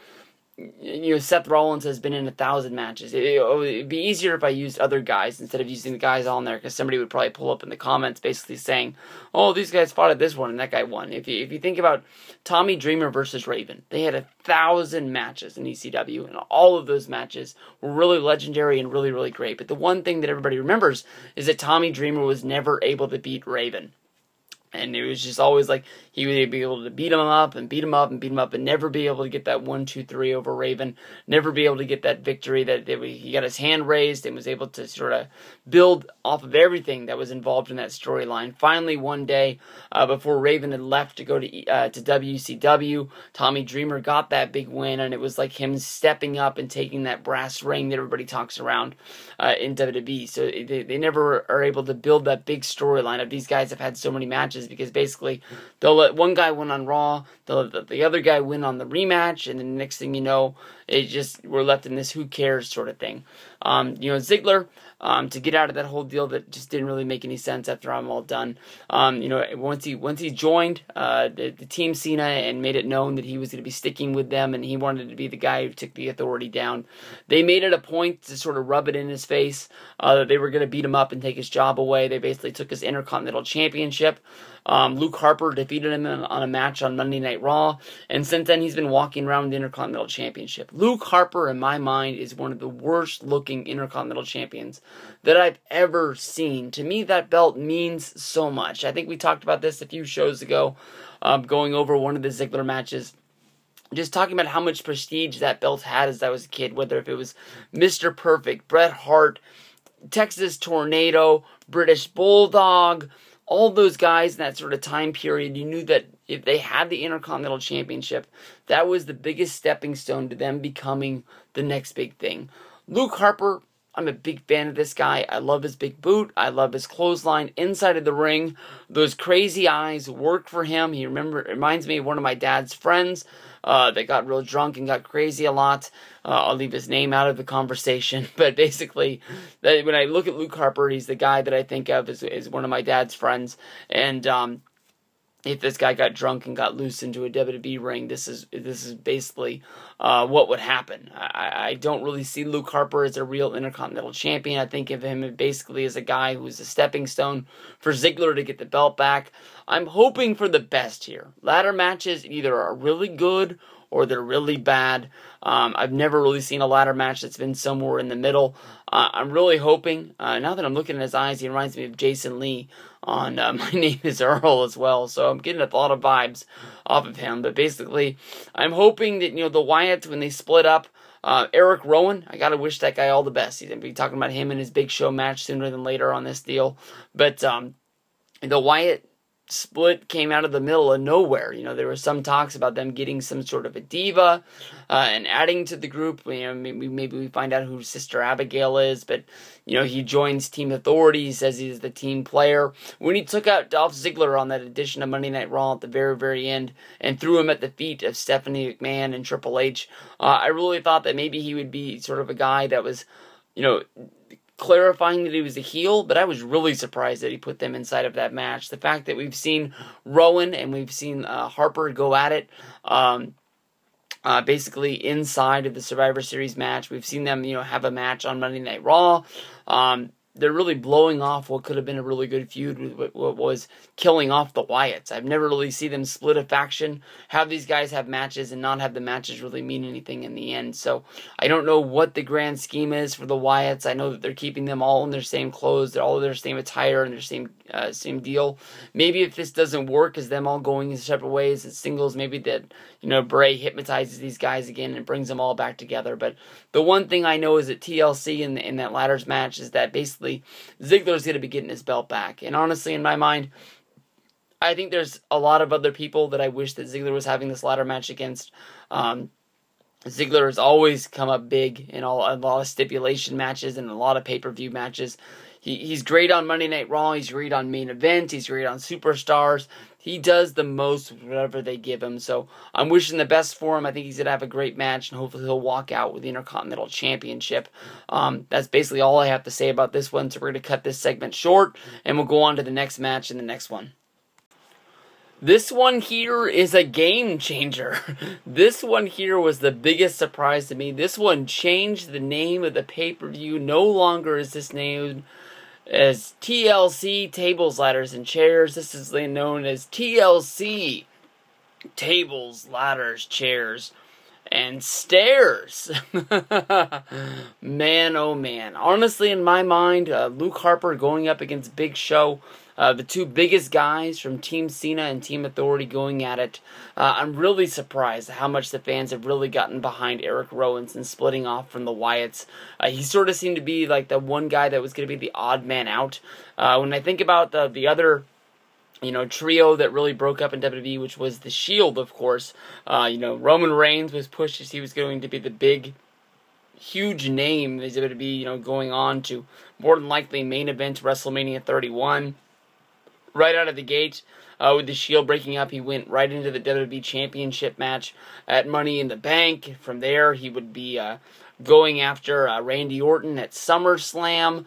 Seth Rollins has been in 1,000 matches. It'd be easier if I used other guys instead of using the guys on there, because somebody would probably pull up in the comments basically saying, oh, these guys fought at this one and that guy won. If you think about Tommy Dreamer versus Raven, they had 1,000 matches in ECW, and all of those matches were really legendary and really, really great. But the one thing that everybody remembers is that Tommy Dreamer was never able to beat Raven. And it was just always like he would be able to beat him up and beat him up and beat him up and never be able to get that 1-2-3 over Raven. Never be able to get that victory that he got his hand raised and was able to sort of build off of everything that was involved in that storyline. Finally, one day before Raven had left to go to WCW, Tommy Dreamer got that big win, and it was like him stepping up and taking that brass ring that everybody talks around in WWE. So they never are able to build that big storyline of these guys have had so many matches, because basically they'll let one guy win on Raw, they'll let the other guy win on the rematch, and then the next thing you know, we're left in this who cares sort of thing. Ziggler, to get out of that whole deal that just didn't really make any sense after I'm all done. Once he joined the Team Cena and made it known that he was going to be sticking with them, and he wanted to be the guy who took the authority down, they made it a point to sort of rub it in his face that they were going to beat him up and take his job away. They basically took his Intercontinental Championship. Luke Harper defeated him on a match on Monday Night Raw, and since then he's been walking around with the Intercontinental Championship. Luke Harper, in my mind, is one of the worst looking Intercontinental Champions that I've ever seen. To me, that belt means so much. I think we talked about this a few shows ago, going over one of the Ziggler matches. Just talking about how much prestige that belt had as I was a kid, whether if it was Mr. Perfect, Bret Hart, Texas Tornado, British Bulldog, all those guys in that sort of time period, you knew that if they had the Intercontinental Championship, that was the biggest stepping stone to them becoming the next big thing. Luke Harper, I'm a big fan of this guy. I love his big boot. I love his clothesline inside of the ring. Those crazy eyes work for him. He reminds me of one of my dad's friends that got real drunk and got crazy a lot. I'll leave his name out of the conversation, but basically, when I look at Luke Harper, he's the guy that I think of as one of my dad's friends, and if this guy got drunk and got loose into a WWE ring, this is basically what would happen. I don't really see Luke Harper as a real Intercontinental Champion. I think of him basically as a guy who's a stepping stone for Ziggler to get the belt back. I'm hoping for the best here. Ladder matches either are really good or they're really bad. I've never really seen a ladder match that's been somewhere in the middle. I'm really hoping, now that I'm looking at his eyes, he reminds me of Jason Lee on My Name is Earl as well, so I'm getting a lot of vibes off of him. But basically, I'm hoping that, the Wyatts, when they split up, Eric Rowan, I gotta wish that guy all the best. He's gonna be talking about him in his Big Show match sooner than later on this deal. But the Wyatt split came out of the middle of nowhere. You know, there were some talks about them getting some sort of a diva and adding to the group. You know, maybe we find out who Sister Abigail is, but you know, he joins Team Authority. He says he's the team player. When he took out Dolph Ziggler on that edition of Monday Night Raw at the very, very end and threw him at the feet of Stephanie McMahon and Triple H, I really thought that maybe he would be sort of a guy that was, you know, clarifying that he was a heel, but I was really surprised that he put them inside of that match. The fact that we've seen Rowan and we've seen Harper go at it, basically inside of the Survivor Series match. We've seen them, you know, have a match on Monday Night Raw. They're really blowing off what could have been a really good feud with what was killing off the Wyatts. I've never really seen them split a faction, have these guys have matches, and not have the matches really mean anything in the end. So I don't know what the grand scheme is for the Wyatts. I know that they're keeping them all in their same clothes, they're all in their same attire, and their same deal. Maybe if this doesn't work, as them all going in separate ways as singles, maybe that, you know, Bray hypnotizes these guys again and brings them all back together. But the one thing I know is that TLC in that ladders match is that basically Ziggler's going to be getting his belt back. And honestly, in my mind, I think there's a lot of other people that I wish that Ziggler was having this ladder match against. Ziggler has always come up big in a lot of stipulation matches and a lot of pay-per-view matches. He's great on Monday Night Raw. He's great on main event. He's great on Superstars. He does the most with whatever they give him. So I'm wishing the best for him. I think he's going to have a great match, and hopefully he'll walk out with the Intercontinental Championship. That's basically all I have to say about this one. So we're going to cut this segment short, and we'll go on to the next match in the next one. This one here is a game changer. This one here was the biggest surprise to me. This one changed the name of the pay-per-view. No longer is this named as TLC Tables, Ladders, and Chairs. This is known as TLC Tables, Ladders, Chairs, and Stairs. Man, oh man. Honestly, in my mind, Luke Harper going up against Big Show, the two biggest guys from Team Cena and Team Authority going at it. I'm really surprised how much the fans have really gotten behind Eric Rowan and splitting off from the Wyatts. He sort of seemed to be like the one guy that was going to be the odd man out. When I think about the other, you know, trio that really broke up in WWE, which was the Shield, of course. You know, Roman Reigns was pushed as he was going to be the big, huge name. He's going to be, you know, going on to more than likely main event WrestleMania 31. Right out of the gate, with the Shield breaking up, he went right into the WWE Championship match at Money in the Bank. From there, he would be going after Randy Orton at SummerSlam.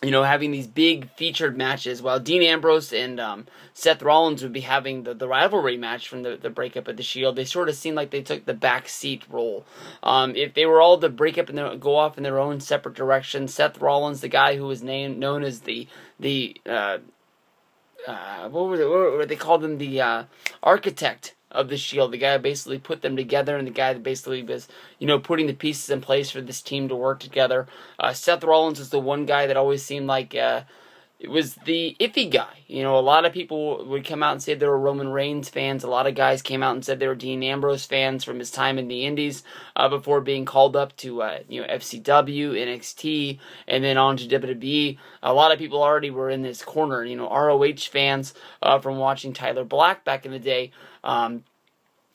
You know, having these big featured matches, while Dean Ambrose and Seth Rollins would be having the rivalry match from the breakup of the Shield. They sort of seemed like they took the back seat role. If they were all to break up and go off in their own separate directions, Seth Rollins, the guy who was known as what they called him, the architect of the Shield, the guy who basically put them together, and the guy that basically was, you know, putting the pieces in place for this team to work together. Seth Rollins was the one guy that always seemed like it was the iffy guy. You know, a lot of people would come out and say they were Roman Reigns fans. A lot of guys came out and said they were Dean Ambrose fans from his time in the Indies before being called up to you know, FCW, NXT, and then on to WWE. A lot of people already were in this corner. You know, ROH fans from watching Tyler Black back in the day.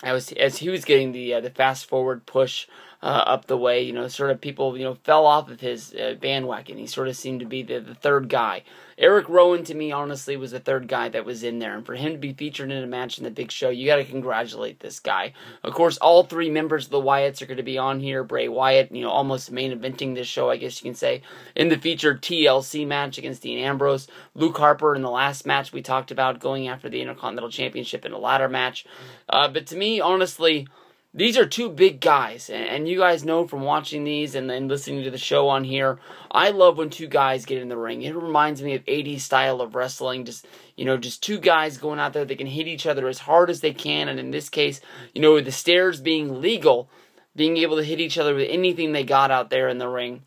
As he was getting the fast forward push up the way, you know, sort of people, you know, fell off of his bandwagon. He sort of seemed to be the third guy. Eric Rowan, to me, honestly, was the third guy that was in there. And for him to be featured in a match in the Big Show, you got to congratulate this guy. Of course, all three members of the Wyatts are going to be on here. Bray Wyatt, you know, almost main eventing this show, I guess you can say, in the featured TLC match against Dean Ambrose. Luke Harper in the last match we talked about, going after the Intercontinental Championship in a ladder match. But to me, honestly, these are two big guys, and you guys know from watching these and listening to the show on here, I love when two guys get in the ring. It reminds me of 80s style of wrestling, just, you know, just two guys going out there, they can hit each other as hard as they can, and in this case, you know, with the stairs being legal, being able to hit each other with anything they got out there in the ring.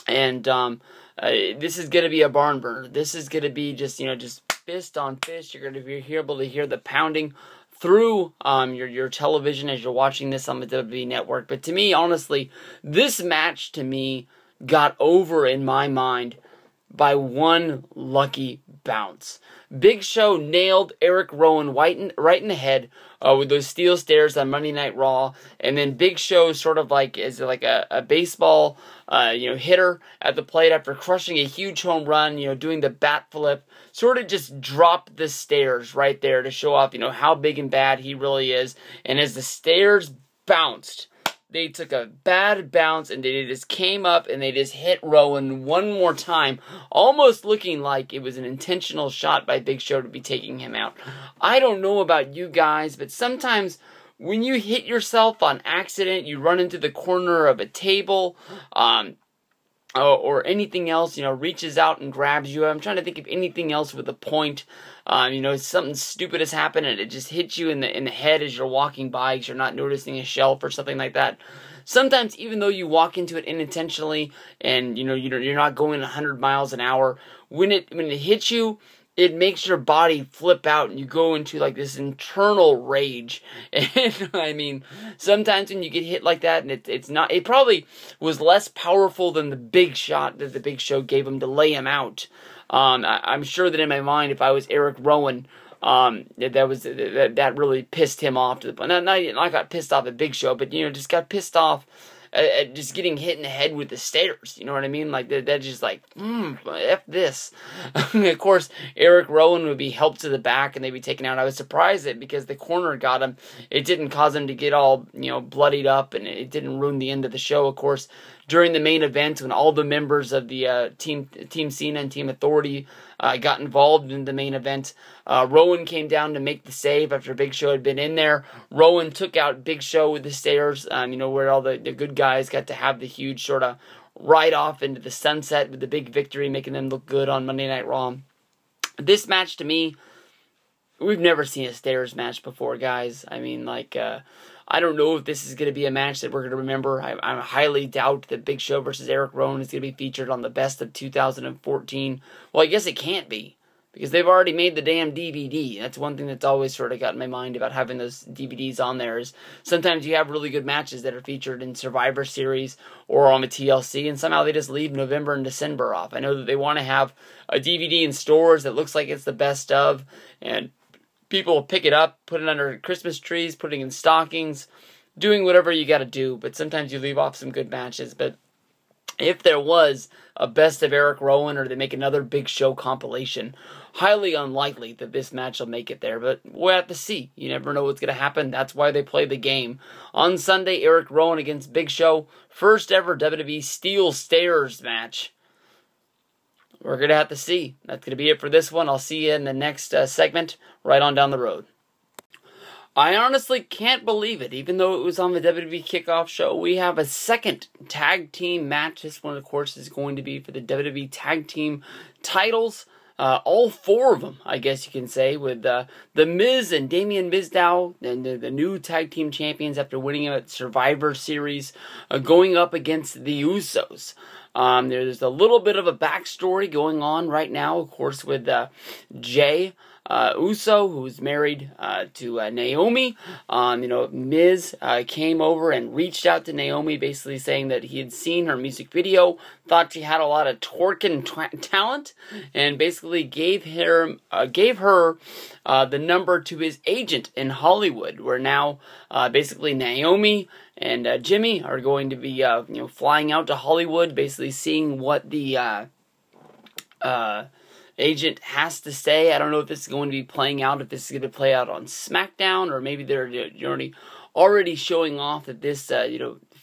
And this is going to be a barn burner. This is going to be just, you know, just fist on fist. You're going to be able to hear the pounding through your television as you're watching this on the WWE Network. But to me, honestly, this match to me got over in my mind by one lucky bounce. Big Show nailed Eric Rowan right in the head with those steel stairs on Monday Night Raw, and then Big Show sort of like is like a baseball hitter at the plate after crushing a huge home run, doing the bat flip, sort of just dropped the stairs right there to show off how big and bad he really is. And as the stairs bounced, they took a bad bounce and they just came up and they just hit Rowan one more time, almost looking like it was an intentional shot by Big Show to be taking him out. I don't know about you guys, but sometimes when you hit yourself on accident, you run into the corner of a table, or anything else, reaches out and grabs you. I'm trying to think of anything else with a point. Something stupid has happened and it just hits you in the head as you're walking by because you're not noticing a shelf or something like that. Sometimes, even though you walk into it unintentionally and you're not going 100 miles an hour, when it hits you, it makes your body flip out and you go into like this internal rage. And I mean, sometimes when you get hit like that and it probably was less powerful than the big shot that the Big Show gave him to lay him out. I'm sure that in my mind, if I was Eric Rowan, that really pissed him off to the point. Not got pissed off at Big Show, but just got pissed off at just getting hit in the head with the stairs. You know what I mean? Like that just like, F this. Of course, Eric Rowan would be helped to the back and they'd be taken out. I was surprised that because the corner got him, it didn't cause him to get all, bloodied up, and it didn't ruin the end of the show. Of course, during the main event, when all the members of the Team Cena and Team Authority got involved in the main event, Rowan came down to make the save after Big Show had been in there. Rowan took out Big Show with the stairs, where all the good guys got to have the huge sort of ride off into the sunset with the big victory, making them look good on Monday Night Raw. This match, to me, we've never seen a stairs match before, guys. I mean, I don't know if this is going to be a match that we're going to remember. I highly doubt that Big Show versus Eric Rowan is going to be featured on the Best of 2014. Well, I guess it can't be, because they've already made the damn DVD. That's one thing that's always sort of got in my mind about having those DVDs on there, is sometimes you have really good matches that are featured in Survivor Series or on the TLC, and somehow they just leave November and December off. I know that they want to have a DVD in stores that looks like it's the best of, and people will pick it up, put it under Christmas trees, putting in stockings, doing whatever you got to do. But sometimes you leave off some good matches. But if there was a Best of Eric Rowan, or they make another Big Show compilation, highly unlikely that this match will make it there. But we'll have to see. You never know what's going to happen. That's why they play the game. On Sunday, Eric Rowan against Big Show. First ever WWE Steel Stairs match. We're going to have to see. That's going to be it for this one. I'll see you in the next segment right on down the road. I honestly can't believe it. Even though it was on the WWE Kickoff show, we have a second tag team match. This one, of course, is going to be for the WWE Tag Team titles. All four of them, I guess you can say, with The Miz and Damian Mizdow, and the new tag team champions after winning a Survivor Series, going up against the Usos. There's a little bit of a backstory going on right now, of course, with Jay Uso, who's married to Naomi. Miz came over and reached out to Naomi, basically saying that he had seen her music video, thought she had a lot of twerking talent, and basically gave her the number to his agent in Hollywood, where now basically Naomi and Jimmy are going to be flying out to Hollywood, basically seeing what the agent has to say. I don't know if this is going to be playing out, if this is going to play out on SmackDown, or maybe they're already showing off that this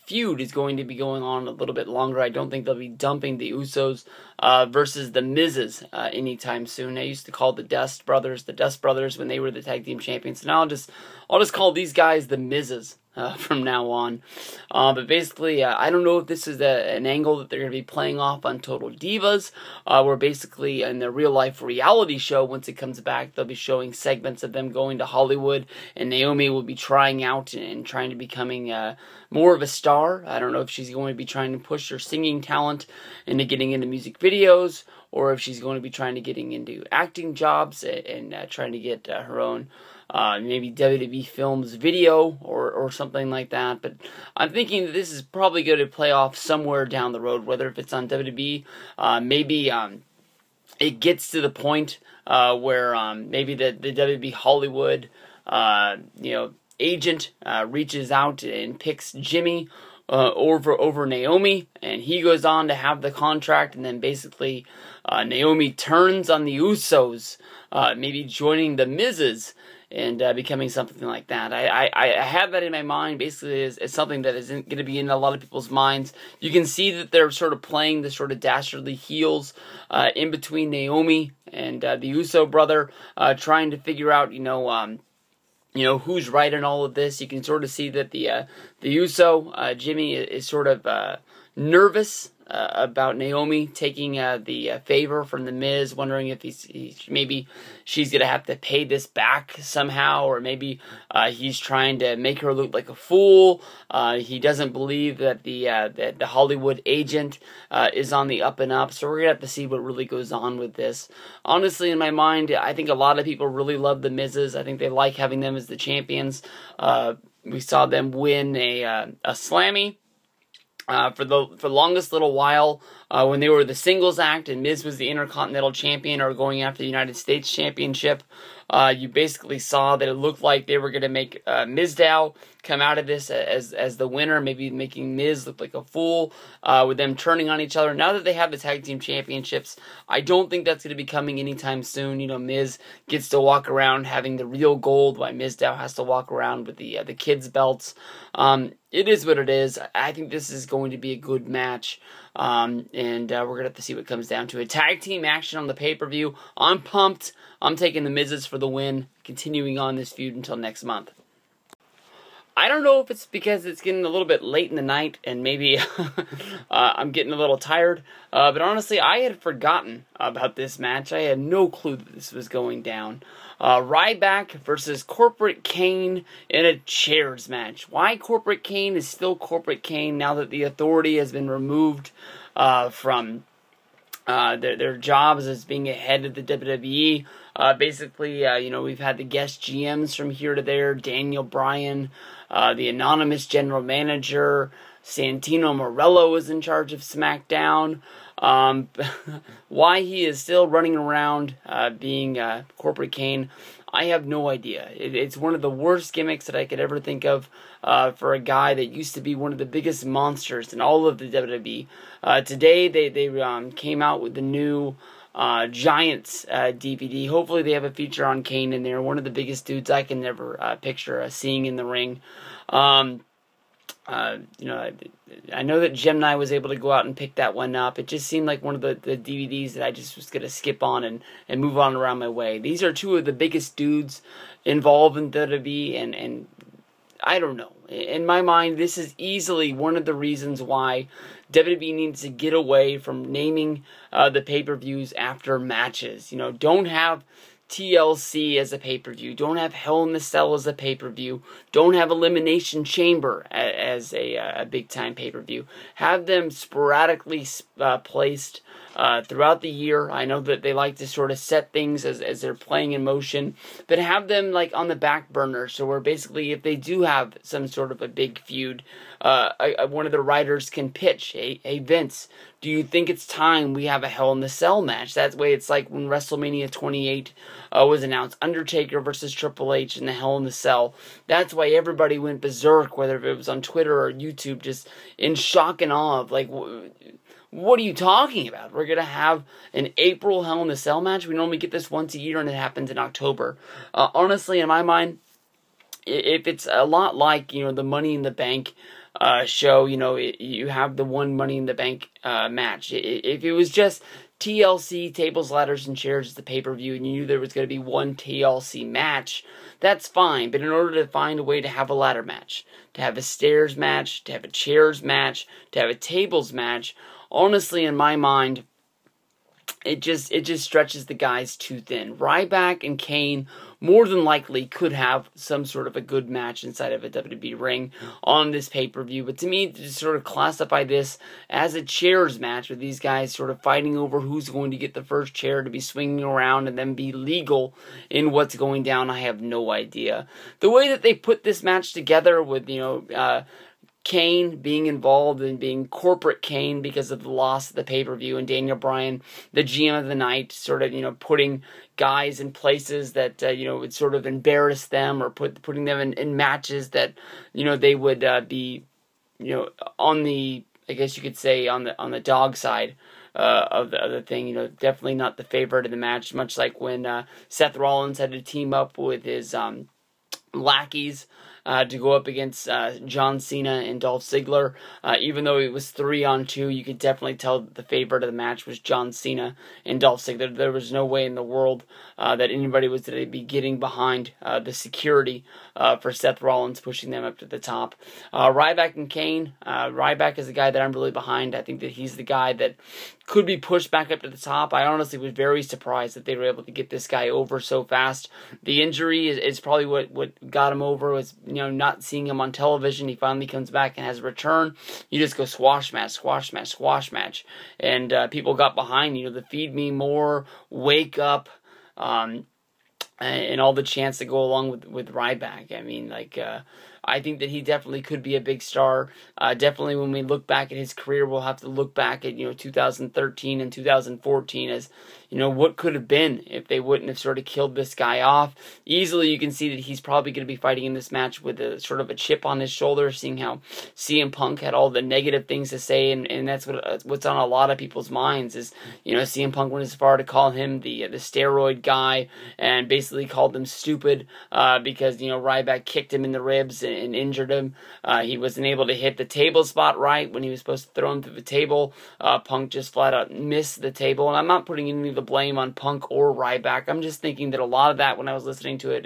feud is going to be going on a little bit longer. I don't think they'll be dumping the Usos versus the Miz's anytime soon. I used to call the Dust Brothers when they were the tag team champions. So now I'll just call these guys the Miz's from now on. But basically, I don't know if this is an angle that they're going to be playing off on Total Divas, where basically in the real-life reality show, once it comes back, they'll be showing segments of them going to Hollywood, and Naomi will be trying out and trying to becoming more of a star. I don't know if she's going to be trying to push her singing talent into getting into music videos, or if she's going to be trying to getting into acting jobs and trying to get her own maybe WWE Films video or something like that. But I'm thinking that this is probably going to play off somewhere down the road, whether if it's on WWE, maybe it gets to the point where maybe the WWE Hollywood agent reaches out and picks Jimmy over Naomi, and he goes on to have the contract, and then basically Naomi turns on the Usos, maybe joining the Miz's and becoming something like that. I have that in my mind, basically as something that isn't going to be in a lot of people's minds. You can see that they're sort of playing the sort of dastardly heels in between Naomi and the Uso brother, trying to figure out, who's right in all of this. You can sort of see that the Uso, Jimmy, is sort of nervous about Naomi taking the favor from the Miz, wondering if maybe she's going to have to pay this back somehow, or maybe he's trying to make her look like a fool. He doesn't believe that the Hollywood agent is on the up and up, so we're going to have to see what really goes on with this. Honestly, in my mind, I think a lot of people really love the Miz's. I think they like having them as the champions. We saw them win a Slammy for the longest little while when they were the singles act and Miz was the Intercontinental Champion or going after the United States Championship. You basically saw that it looked like they were going to make Mizdow come out of this as the winner, maybe making Miz look like a fool with them turning on each other. Now that they have the Tag Team Championships, I don't think that's going to be coming anytime soon. Miz gets to walk around having the real gold, while Mizdow has to walk around with the kids' belts. It is what it is. I think this is going to be a good match, and we're going to have to see what comes down to it. Tag team action on the pay-per-view. I'm pumped. I'm taking the Miz's for the win, continuing on this feud until next month. I don't know if it's because it's getting a little bit late in the night and maybe I'm getting a little tired, but honestly, I had forgotten about this match. I had no clue that this was going down. Ryback versus Corporate Kane in a chairs match. Why Corporate Kane is still Corporate Kane now that the Authority has been removed from their jobs as being ahead of the WWE. Basically, we've had the guest GMs from here to there, Daniel Bryan, the anonymous general manager, Santino Marello is in charge of SmackDown. Why he is still running around being Corporate Kane, I have no idea. It's one of the worst gimmicks that I could ever think of for a guy that used to be one of the biggest monsters in all of the WWE. Today, they came out with the new Giants DVD. Hopefully they have a feature on Kane in there. One of the biggest dudes I can never picture seeing in the ring. I know that Gemini was able to go out and pick that one up. It just seemed like one of the DVDs that I just was going to skip on and move on around my way. These are two of the biggest dudes involved in WWE, and I don't know. In my mind, this is easily one of the reasons why WWE needs to get away from naming the pay-per-views after matches. Don't have TLC as a pay-per-view. Don't have Hell in the Cell as a pay-per-view. Don't have Elimination Chamber as a big-time pay-per-view. Have them sporadically placed throughout the year. I know that they like to sort of set things as they're playing in motion, but have them like on the back burner, so where basically if they do have some sort of a big feud, one of the writers can pitch, hey Vince, do you think it's time we have a Hell in the Cell match? That way it's like when WrestleMania 28 was announced, Undertaker versus Triple H in the Hell in the Cell. That's why everybody went berserk, whether it was on Twitter or YouTube, just in shock and awe of like, what are you talking about? We're going to have an April Hell in the Cell match? We normally get this once a year and it happens in October. Honestly, in my mind, if it's a lot like, the Money in the Bank show, you have the one Money in the Bank match. If it was just TLC, tables, ladders, and chairs as the pay-per-view, and you knew there was going to be one TLC match, that's fine. But in order to find a way to have a ladder match, to have a stairs match, to have a chairs match, to have a tables match, honestly, in my mind, it just stretches the guys too thin. Ryback and Kane more than likely could have some sort of a good match inside of a WWE ring on this pay-per-view. But to me, to sort of classify this as a chairs match with these guys sort of fighting over who's going to get the first chair to be swinging around and then be legal in what's going down, I have no idea. The way that they put this match together with, Kane being involved and being corporate Kane because of the loss of the pay-per-view, and Daniel Bryan, the GM of the night, sort of, putting guys in places that, would sort of embarrass them, or putting them in matches that, they would be, on the, I guess you could say, on the dog side of the other thing. Definitely not the favorite of the match, much like when Seth Rollins had to team up with his lackeys to go up against John Cena and Dolph Ziggler. Even though it was 3-on-2, you could definitely tell that the favorite of the match was John Cena and Dolph Ziggler. There was no way in the world that anybody was going to be getting behind the security for Seth Rollins pushing them up to the top. Ryback and Kane. Ryback is the guy that I'm really behind. I think that he's the guy that could be pushed back up to the top. I honestly was very surprised that they were able to get this guy over so fast. The injury is probably what got him over, was not seeing him on television. He finally comes back and has a return. You just go squash match, squash match, squash match. And people got behind, the Feed Me More, Wake Up, and all the chants that go along with Ryback. I mean, I think that he definitely could be a big star. Definitely when we look back at his career, we'll have to look back at, 2013 and 2014 as, what could have been if they wouldn't have sort of killed this guy off. Easily you can see that he's probably going to be fighting in this match with a sort of a chip on his shoulder, seeing how CM Punk had all the negative things to say, and that's what's on a lot of people's minds is, CM Punk went as far to call him the steroid guy and basically called him stupid because, Ryback kicked him in the ribs and injured him. He wasn't able to hit the table spot right when he was supposed to throw him through the table. Punk just flat out missed the table, and I'm not putting any of the blame on Punk or Ryback. I'm just thinking that a lot of that, when I was listening to it,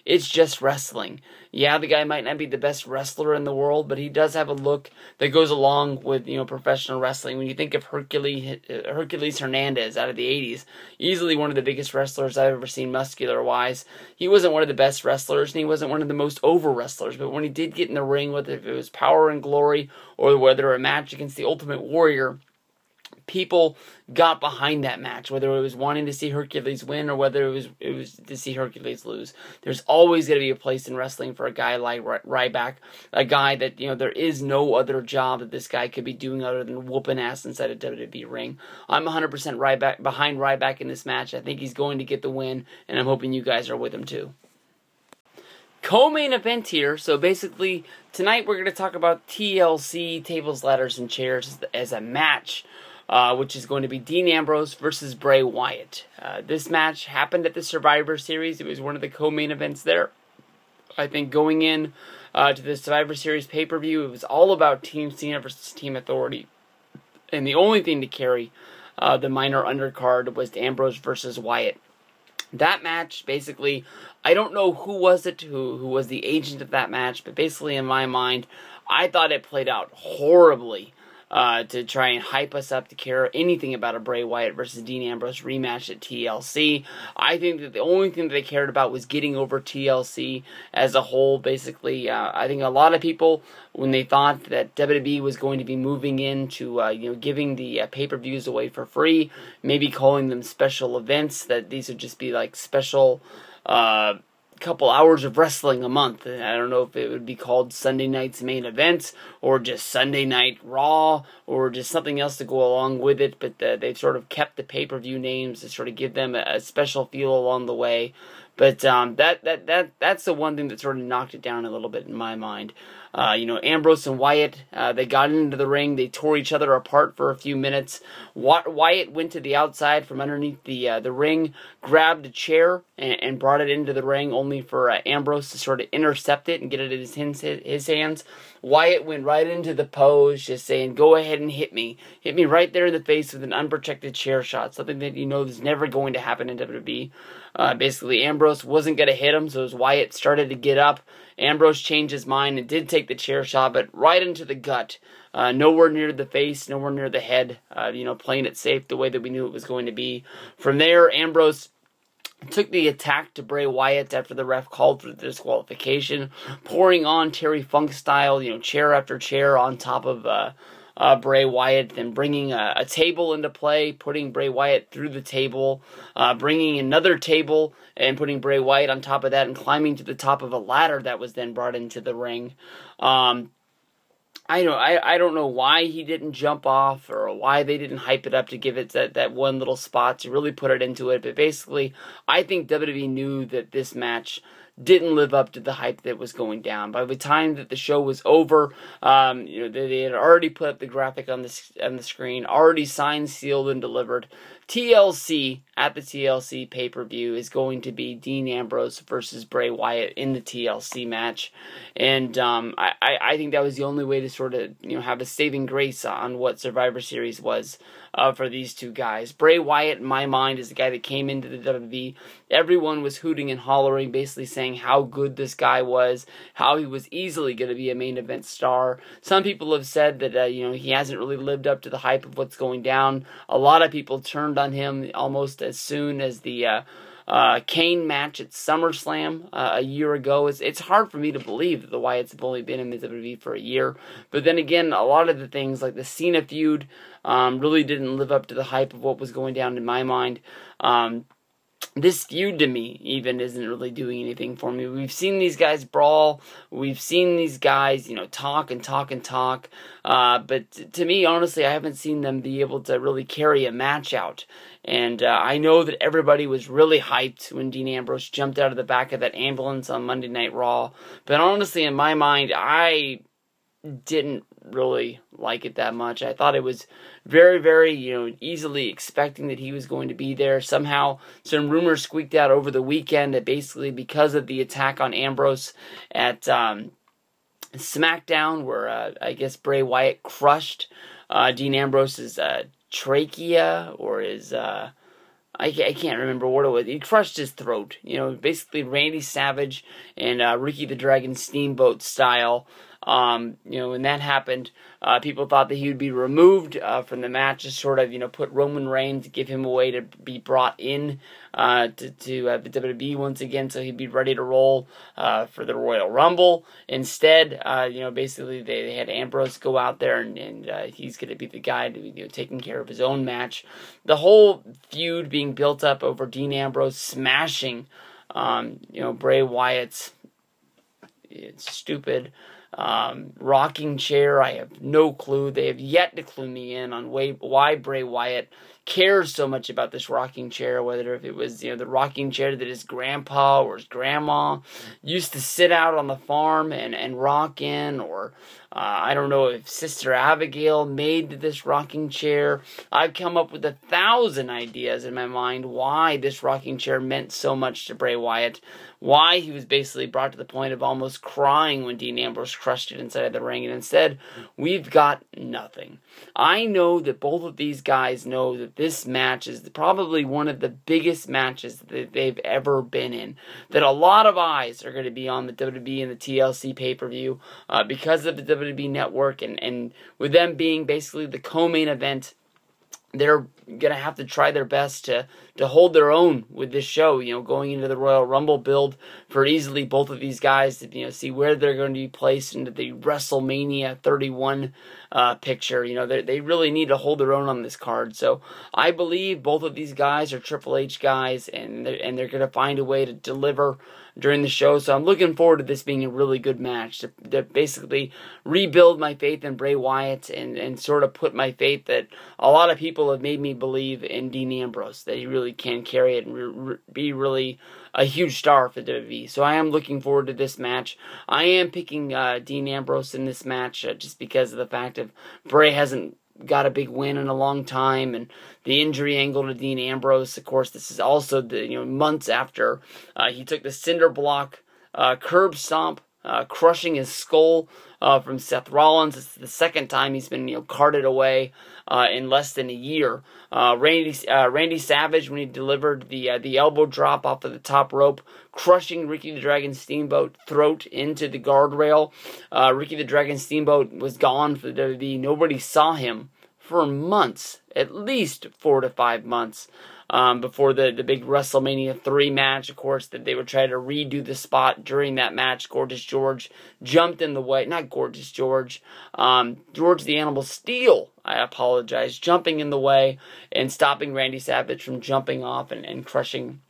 it's just wrestling. Yeah, the guy might not be the best wrestler in the world, but he does have a look that goes along with, professional wrestling. When you think of Hercules Hernandez out of the 80s, easily one of the biggest wrestlers I've ever seen muscular-wise. He wasn't one of the best wrestlers, and he wasn't one of the most over wrestlers, but when he did get in the ring, whether it was Power and Glory or whether a match against the Ultimate Warrior, people got behind that match, whether it was wanting to see Hercules win or whether it was to see Hercules lose. There's always going to be a place in wrestling for a guy like Ryback, a guy that, there is no other job that this guy could be doing other than whooping ass inside a WWE ring. I'm 100% behind Ryback in this match. I think he's going to get the win, and I'm hoping you guys are with him too. Co-main event here. So basically, tonight we're going to talk about TLC, Tables, Ladders, and Chairs as a match, which is going to be Dean Ambrose versus Bray Wyatt. This match happened at the Survivor Series. It was one of the co-main events there. I think going in to the Survivor Series pay-per-view, it was all about Team Cena versus Team Authority. And the only thing to carry the minor undercard was Ambrose versus Wyatt. That match, basically, I don't know who was it, who was the agent of that match, but basically in my mind, I thought it played out horribly to try and hype us up to care anything about a Bray Wyatt versus Dean Ambrose rematch at TLC. I think that the only thing that they cared about was getting over TLC as a whole. Basically, I think a lot of people, when they thought that WWE was going to be moving into giving the pay-per-views away for free, maybe calling them special events, that these would just be like special couple hours of wrestling a month. I don't know if it would be called Sunday Night's Main Event or just Sunday Night Raw or just something else to go along with it, but they've sort of kept the pay-per-view names to sort of give them a special feel along the way. But that's the one thing that sort of knocked it down a little bit in my mind. Ambrose and Wyatt, they got into the ring. They tore each other apart for a few minutes. Wyatt went to the outside from underneath the ring, grabbed a chair, and brought it into the ring, only for Ambrose to sort of intercept it and get it in his hands. Wyatt went right into the pose, just saying, "Go ahead and hit me. Hit me right there in the face with an unprotected chair shot," something that is never going to happen in WWE. Basically, Ambrose wasn't going to hit him, so as Wyatt started to get up Ambrose changed his mind and did take the chair shot, but right into the gut. Nowhere near the face, nowhere near the head, playing it safe the way that we knew it was going to be. From there, Ambrose took the attack to Bray Wyatt after the ref called for the disqualification, pouring on Terry Funk style, chair after chair on top of Bray Wyatt, then bringing a table into play, putting Bray Wyatt through the table, bringing another table and putting Bray Wyatt on top of that, and climbing to the top of a ladder that was then brought into the ring. I don't know why he didn't jump off or why they didn't hype it up to give it that one little spot to really put it into it. But basically, I think WWE knew that this match didn't live up to the hype that was going down. By the time that the show was over, they had already put up the graphic on the screen, already signed, sealed, and delivered. TLC at the TLC pay-per-view is going to be Dean Ambrose versus Bray Wyatt in the TLC match, and I think that was the only way to sort of have a saving grace on what Survivor Series was for these two guys. Bray Wyatt, in my mind, is the guy that came into the WWE. Everyone was hooting and hollering, basically saying how good this guy was, how he was easily going to be a main event star. Some people have said that he hasn't really lived up to the hype of what's going down. A lot of people turned on him almost as soon as the Kane match at SummerSlam a year ago. It's hard for me to believe that the Wyatts have only been in the WWE for a year. But then again, a lot of the things like the Cena feud really didn't live up to the hype of what was going down in my mind. This feud to me even isn't really doing anything for me. We've seen these guys brawl. We've seen these guys, talk and talk and talk. But to me, honestly, I haven't seen them be able to really carry a match out. And I know that everybody was really hyped when Dean Ambrose jumped out of the back of that ambulance on Monday Night Raw. But honestly, in my mind, I didn't really like it that much. I thought it was very, very, easily expecting that he was going to be there. Somehow, some rumors squeaked out over the weekend that basically because of the attack on Ambrose at SmackDown, where I guess Bray Wyatt crushed Dean Ambrose's trachea or his I can't remember what it was. He crushed his throat. Basically Randy Savage and Ricky the Dragon Steamboat style. When that happened, people thought that he would be removed from the match to sort of, put Roman Reigns, give him a way to be brought in to the WWE once again, so he'd be ready to roll for the Royal Rumble. Instead, basically they had Ambrose go out there and he's going to be the guy to be taking care of his own match. The whole feud being built up over Dean Ambrose smashing, Bray Wyatt's stupid rocking chair. I have no clue. They have yet to clue me in on why Bray Wyatt cares so much about this rocking chair, whether if it was, the rocking chair that his grandpa or his grandma used to sit out on the farm and rock in, or I don't know if Sister Abigail made this rocking chair. I've come up with 1,000 ideas in my mind why this rocking chair meant so much to Bray Wyatt, why he was basically brought to the point of almost crying when Dean Ambrose crushed it inside of the ring, and instead, we've got nothing. I know that both of these guys know that this match is probably one of the biggest matches that they've ever been in, that a lot of eyes are going to be on the WWE and the TLC pay-per-view because of the WWE Network, and with them being basically the co-main event, they're going to have to try their best to hold their own with this show, going into the Royal Rumble build for easily both of these guys to, see where they're going to be placed into the WrestleMania 31 picture. They really need to hold their own on this card. So I believe both of these guys are Triple H guys, and they're going to find a way to deliver during the show. So I'm looking forward to this being a really good match to basically rebuild my faith in Bray Wyatt and sort of put my faith that a lot of people have made me believe in Dean Ambrose, that he really can carry it and be really a huge star for WWE. So I am looking forward to this match. I am picking Dean Ambrose in this match just because of the fact of Bray hasn't got a big win in a long time, and the injury angle to Dean Ambrose. Of course, this is also the months after he took the cinder block curb stomp, crushing his skull from Seth Rollins. It's the second time he's been carted away. in less than a year. Randy Savage, when he delivered the elbow drop off of the top rope, crushing Ricky the Dragon Steamboat throat into the guardrail. Ricky the Dragon Steamboat was gone for the WWE. Nobody saw him for months, at least 4 to 5 months. Before the big WrestleMania 3 match, of course, that they would try to redo the spot during that match. Gorgeous George jumped in the way. Not Gorgeous George. George the Animal Steel, I apologize, jumping in the way and stopping Randy Savage from jumping off and crushing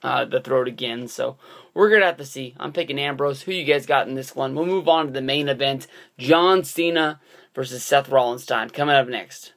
the throat again. So we're going to have to see. I'm picking Ambrose. Who you guys got in this one? We'll move on to the main event. John Cena versus Seth Rollins time. Coming up next.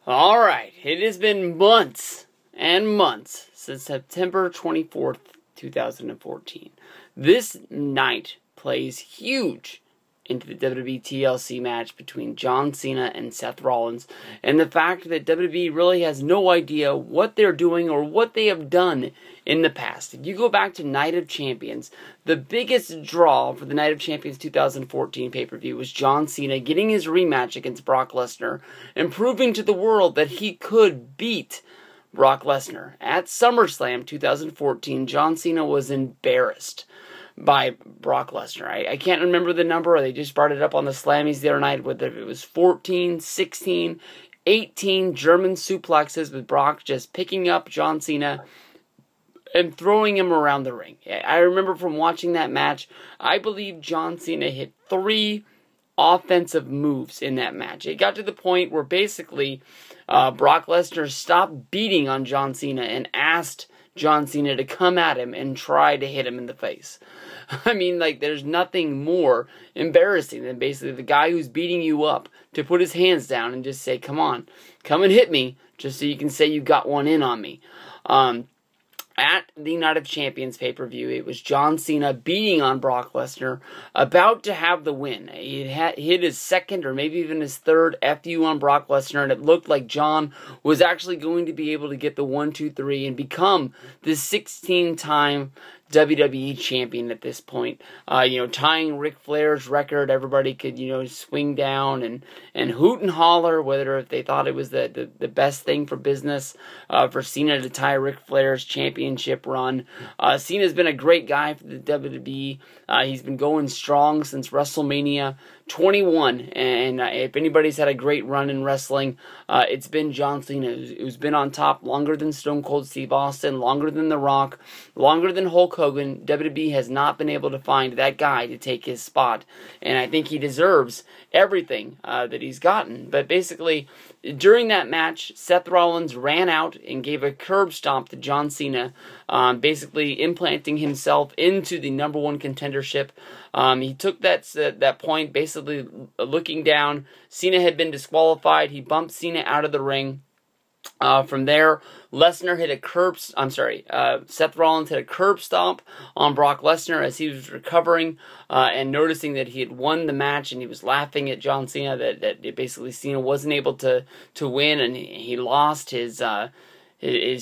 Alright, it has been months and months since September 24th, 2014. This night plays huge into the WWE TLC match between John Cena and Seth Rollins, and the fact that WWE really has no idea what they're doing or what they have done in the past. If you go back to Night of Champions, the biggest draw for the Night of Champions 2014 pay-per-view was John Cena getting his rematch against Brock Lesnar and proving to the world that he could beat Brock Lesnar. At SummerSlam 2014, John Cena was embarrassed by Brock Lesnar. I can't remember the number. They just brought it up on the Slammies the other night, whether it was 14, 16, 18 German suplexes with Brock just picking up John Cena and throwing him around the ring. I remember from watching that match, I believe John Cena hit 3 offensive moves in that match. It got to the point where basically Brock Lesnar stopped beating on John Cena and asked John Cena to come at him and try to hit him in the face. I mean, like, there's nothing more embarrassing than basically the guy who's beating you up to put his hands down and just say, come on, come and hit me, just so you can say you got one in on me. At the Night of Champions pay-per-view, it was John Cena beating on Brock Lesnar, about to have the win. He hit his second or maybe even his third FU on Brock Lesnar, and it looked like John was actually going to be able to get the 1, 2, 3 and become the 16-time WWE champion at this point. Tying Ric Flair's record. Everybody could, swing down and hoot and holler, whether if they thought it was the best thing for business for Cena to tie Ric Flair's championship run. Cena's been a great guy for the WWE. He's been going strong since WrestleMania 21, and if anybody's had a great run in wrestling, it's been John Cena, who's been on top longer than Stone Cold Steve Austin, longer than The Rock, longer than Hulk Hogan. WWE has not been able to find that guy to take his spot, and I think he deserves everything that he's gotten. But basically, during that match, Seth Rollins ran out and gave a curb stomp to John Cena, basically implanting himself into the #1 contendership. He took that point, basically looking down. Cena had been disqualified. He bumped Cena out of the ring. From there, Seth Rollins hit a curb stomp on Brock Lesnar as he was recovering and noticing that he had won the match, and he was laughing at John Cena that basically Cena wasn't able to win, and he lost his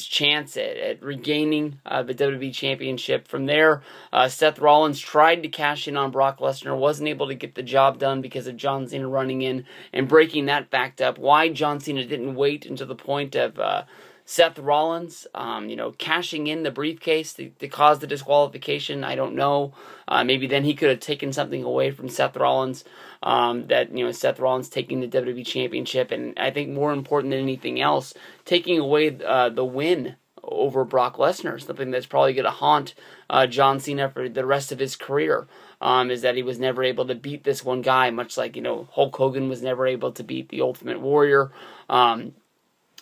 chance at regaining the WWE Championship. From there, Seth Rollins tried to cash in on Brock Lesnar, wasn't able to get the job done because of John Cena running in and breaking that fact up. Why John Cena didn't wait until the point of Seth Rollins, cashing in the briefcase to cause the disqualification, I don't know. Maybe then he could have taken something away from Seth Rollins, Seth Rollins taking the WWE Championship, and I think more important than anything else, taking away the win over Brock Lesnar, something that's probably going to haunt John Cena for the rest of his career, is that he was never able to beat this one guy, much like, Hulk Hogan was never able to beat the Ultimate Warrior,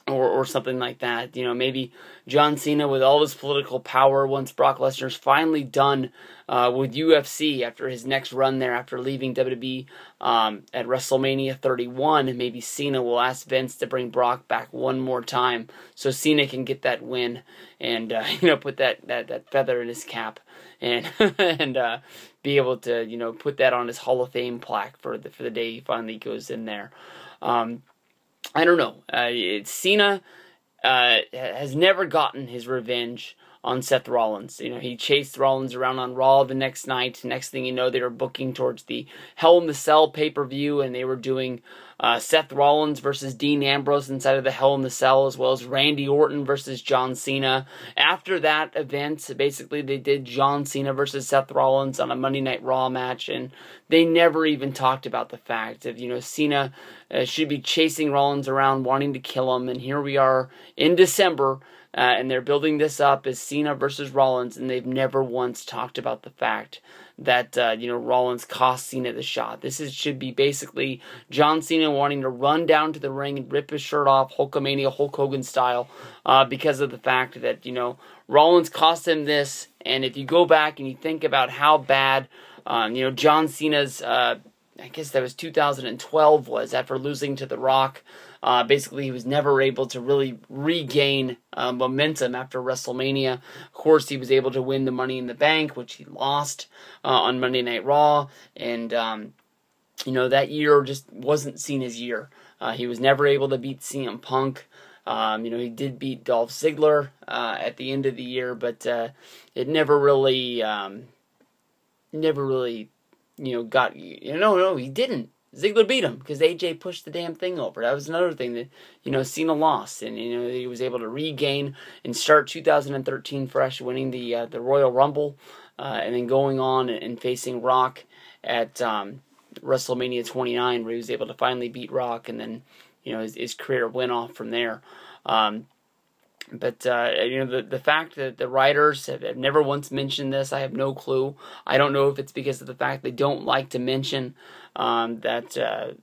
or something like that. Maybe John Cena, with all his political power, once Brock Lesnar's finally done with UFC after his next run there, after leaving WWE at WrestleMania 31, maybe Cena will ask Vince to bring Brock back one more time so Cena can get that win and put that feather in his cap and be able to put that on his Hall of Fame plaque for the day he finally goes in there. I don't know. Cena has never gotten his revenge on Seth Rollins. He chased Rollins around on Raw the next night. Next thing you know, they were booking towards the Hell in the Cell pay-per-view, and they were doing Seth Rollins versus Dean Ambrose inside of the Hell in the Cell, as well as Randy Orton versus John Cena. After that event, basically they did John Cena versus Seth Rollins on a Monday Night Raw match, and they never even talked about the fact of, Cena should be chasing Rollins around, wanting to kill him, and here we are in December, and they're building this up as Cena versus Rollins, and they've never once talked about the fact that, Rollins cost Cena the shot. Should be basically John Cena wanting to run down to the ring and rip his shirt off, Hulkamania, Hulk Hogan style, because of the fact that, Rollins cost him this, and if you go back and you think about how bad, John Cena's, I guess that was 2012 was, after losing to The Rock. Basically, he was never able to really regain momentum after WrestleMania. Of course, he was able to win the Money in the Bank, which he lost on Monday Night Raw. And, that year just wasn't Cena's year. He was never able to beat CM Punk. He did beat Dolph Ziggler at the end of the year, but it never really got... No, he didn't. Ziggler beat him because AJ pushed the damn thing over. That was another thing that, Cena lost. And, he was able to regain and start 2013 fresh, winning the Royal Rumble, and then going on and facing Rock at WrestleMania 29, where he was able to finally beat Rock, and then, his career went off from there. But the fact that the writers have never once mentioned this, I have no clue. I don't know if it's because of the fact they don't like to mention that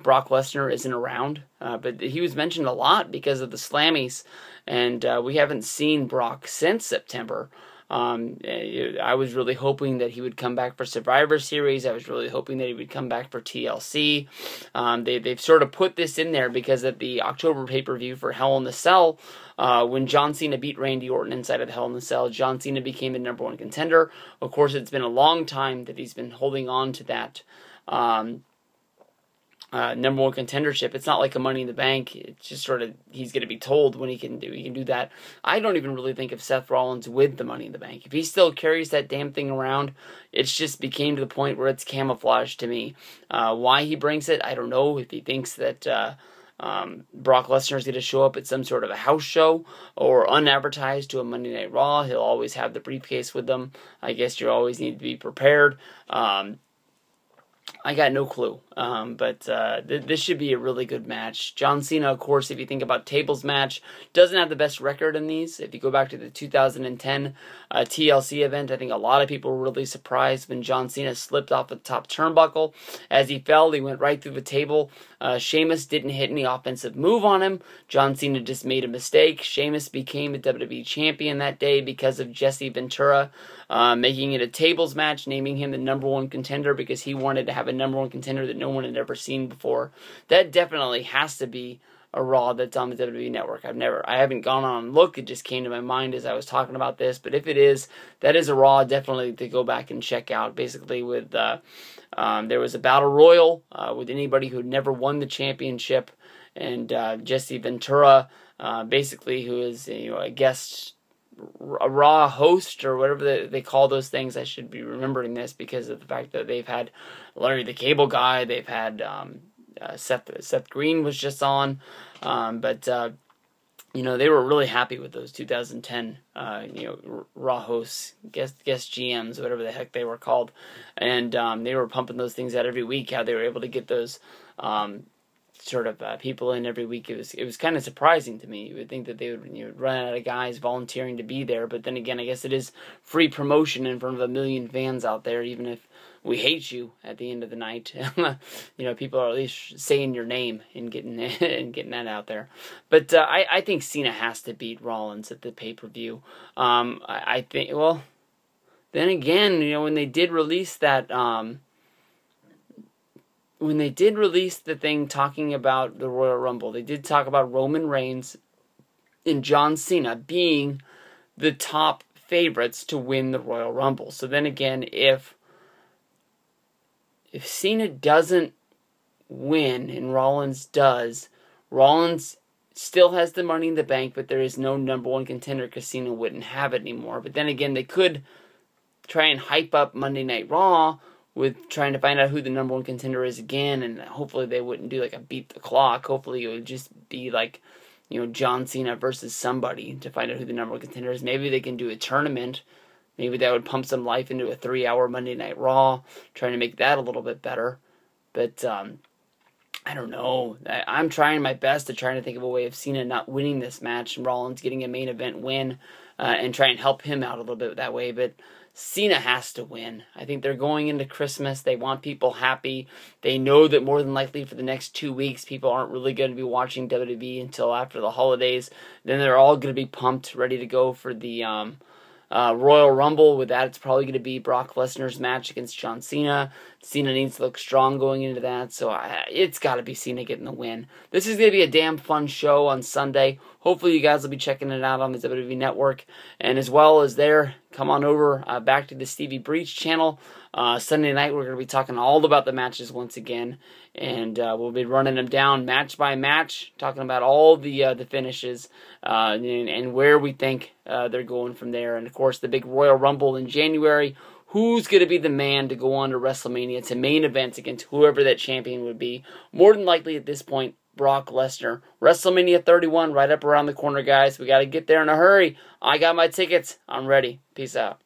Brock Lesnar isn't around. But he was mentioned a lot because of the Slammies, and we haven't seen Brock since September. I was really hoping that he would come back for Survivor Series. I was really hoping that he would come back for TLC. They've sort of put this in there because at the October pay-per-view for Hell in the Cell, when John Cena beat Randy Orton inside of Hell in the Cell, John Cena became the #1 contender. Of course, it's been a long time that he's been holding on to that #1 contendership. It's not like a Money in the Bank. It's just sort of, he's going to be told when he can do that. I don't even really think of Seth Rollins with the Money in the Bank. If he still carries that damn thing around, it's just became to the point where it's camouflage to me. Why he brings it, I don't know. If he thinks that Brock Lesnar is going to show up at some sort of a house show or unadvertised to a Monday Night Raw, he'll always have the briefcase with them. I guess you always need to be prepared. I got no clue, but this should be a really good match. John Cena, of course, if you think about tables match, doesn't have the best record in these. If you go back to the 2010 TLC event, I think a lot of people were really surprised when John Cena slipped off the top turnbuckle. As he fell, he went right through the table. Sheamus didn't hit any offensive move on him. John Cena just made a mistake. Sheamus became a WWE champion that day because of Jesse Ventura making it a tables match, naming him the #1 contender because he wanted to have a #1 contender that no one had ever seen before. That definitely has to be a Raw that's on the WWE Network. I haven't gone on and looked. It just came to my mind as I was talking about this. But if it is, that is a Raw definitely to go back and check out. Basically, with there was a Battle Royal with anybody who had never won the championship, and Jesse Ventura, basically, who is a guest, a Raw host or whatever they call those things. I should be remembering this because of the fact that they've had Larry the Cable Guy, they've had Seth Green was just on, but they were really happy with those 2010 Raw hosts, guest GMs, whatever the heck they were called, and they were pumping those things out every week. How they were able to get those people in every week. It was kind of surprising to me. You would think that they would run out of guys volunteering to be there, but then again, I guess it is free promotion in front of 1 million fans out there, even if we hate you at the end of the night. People are at least saying your name and getting that out there. But I think Cena has to beat Rollins at the pay-per-view. I think, well, then again, when they did release that, when they did release the thing talking about the Royal Rumble, they did talk about Roman Reigns and John Cena being the top favorites to win the Royal Rumble. So then again, if Cena doesn't win and Rollins does, Rollins still has the Money in the Bank, but there is no #1 contender because Cena wouldn't have it anymore. But then again, they could try and hype up Monday Night Raw with trying to find out who the number 1 contender is again, and hopefully they wouldn't do like a beat the clock. Hopefully it would just be like, John Cena versus somebody to find out who the number 1 contender is. Maybe they can do a tournament. Maybe that would pump some life into a 3-hour Monday Night Raw, trying to make that a little bit better. But I don't know. I'm trying my best to try to think of a way of Cena not winning this match and Rollins getting a main event win and try and help him out a little bit that way. But Cena has to win. I think they're going into Christmas. They want people happy. They know that more than likely for the next 2 weeks, people aren't really going to be watching WWE until after the holidays. Then they're all going to be pumped, ready to go for the Royal Rumble. With that, it's probably going to be Brock Lesnar's match against John Cena. Cena needs to look strong going into that, so it's got to be Cena getting the win. This is going to be a damn fun show on Sunday. Hopefully you guys will be checking it out on the WWE Network. And as well as there, come on over back to the Stevie Breach channel. Sunday night we're going to be talking all about the matches once again. And we'll be running them down match by match, talking about all the finishes and where we think they're going from there. And of course the big Royal Rumble in January. Who's going to be the man to go on to WrestleMania to main event against whoever that champion would be? More than likely at this point, Brock Lesnar. WrestleMania 31 right up around the corner, guys. We got to get there in a hurry. I got my tickets. I'm ready. Peace out.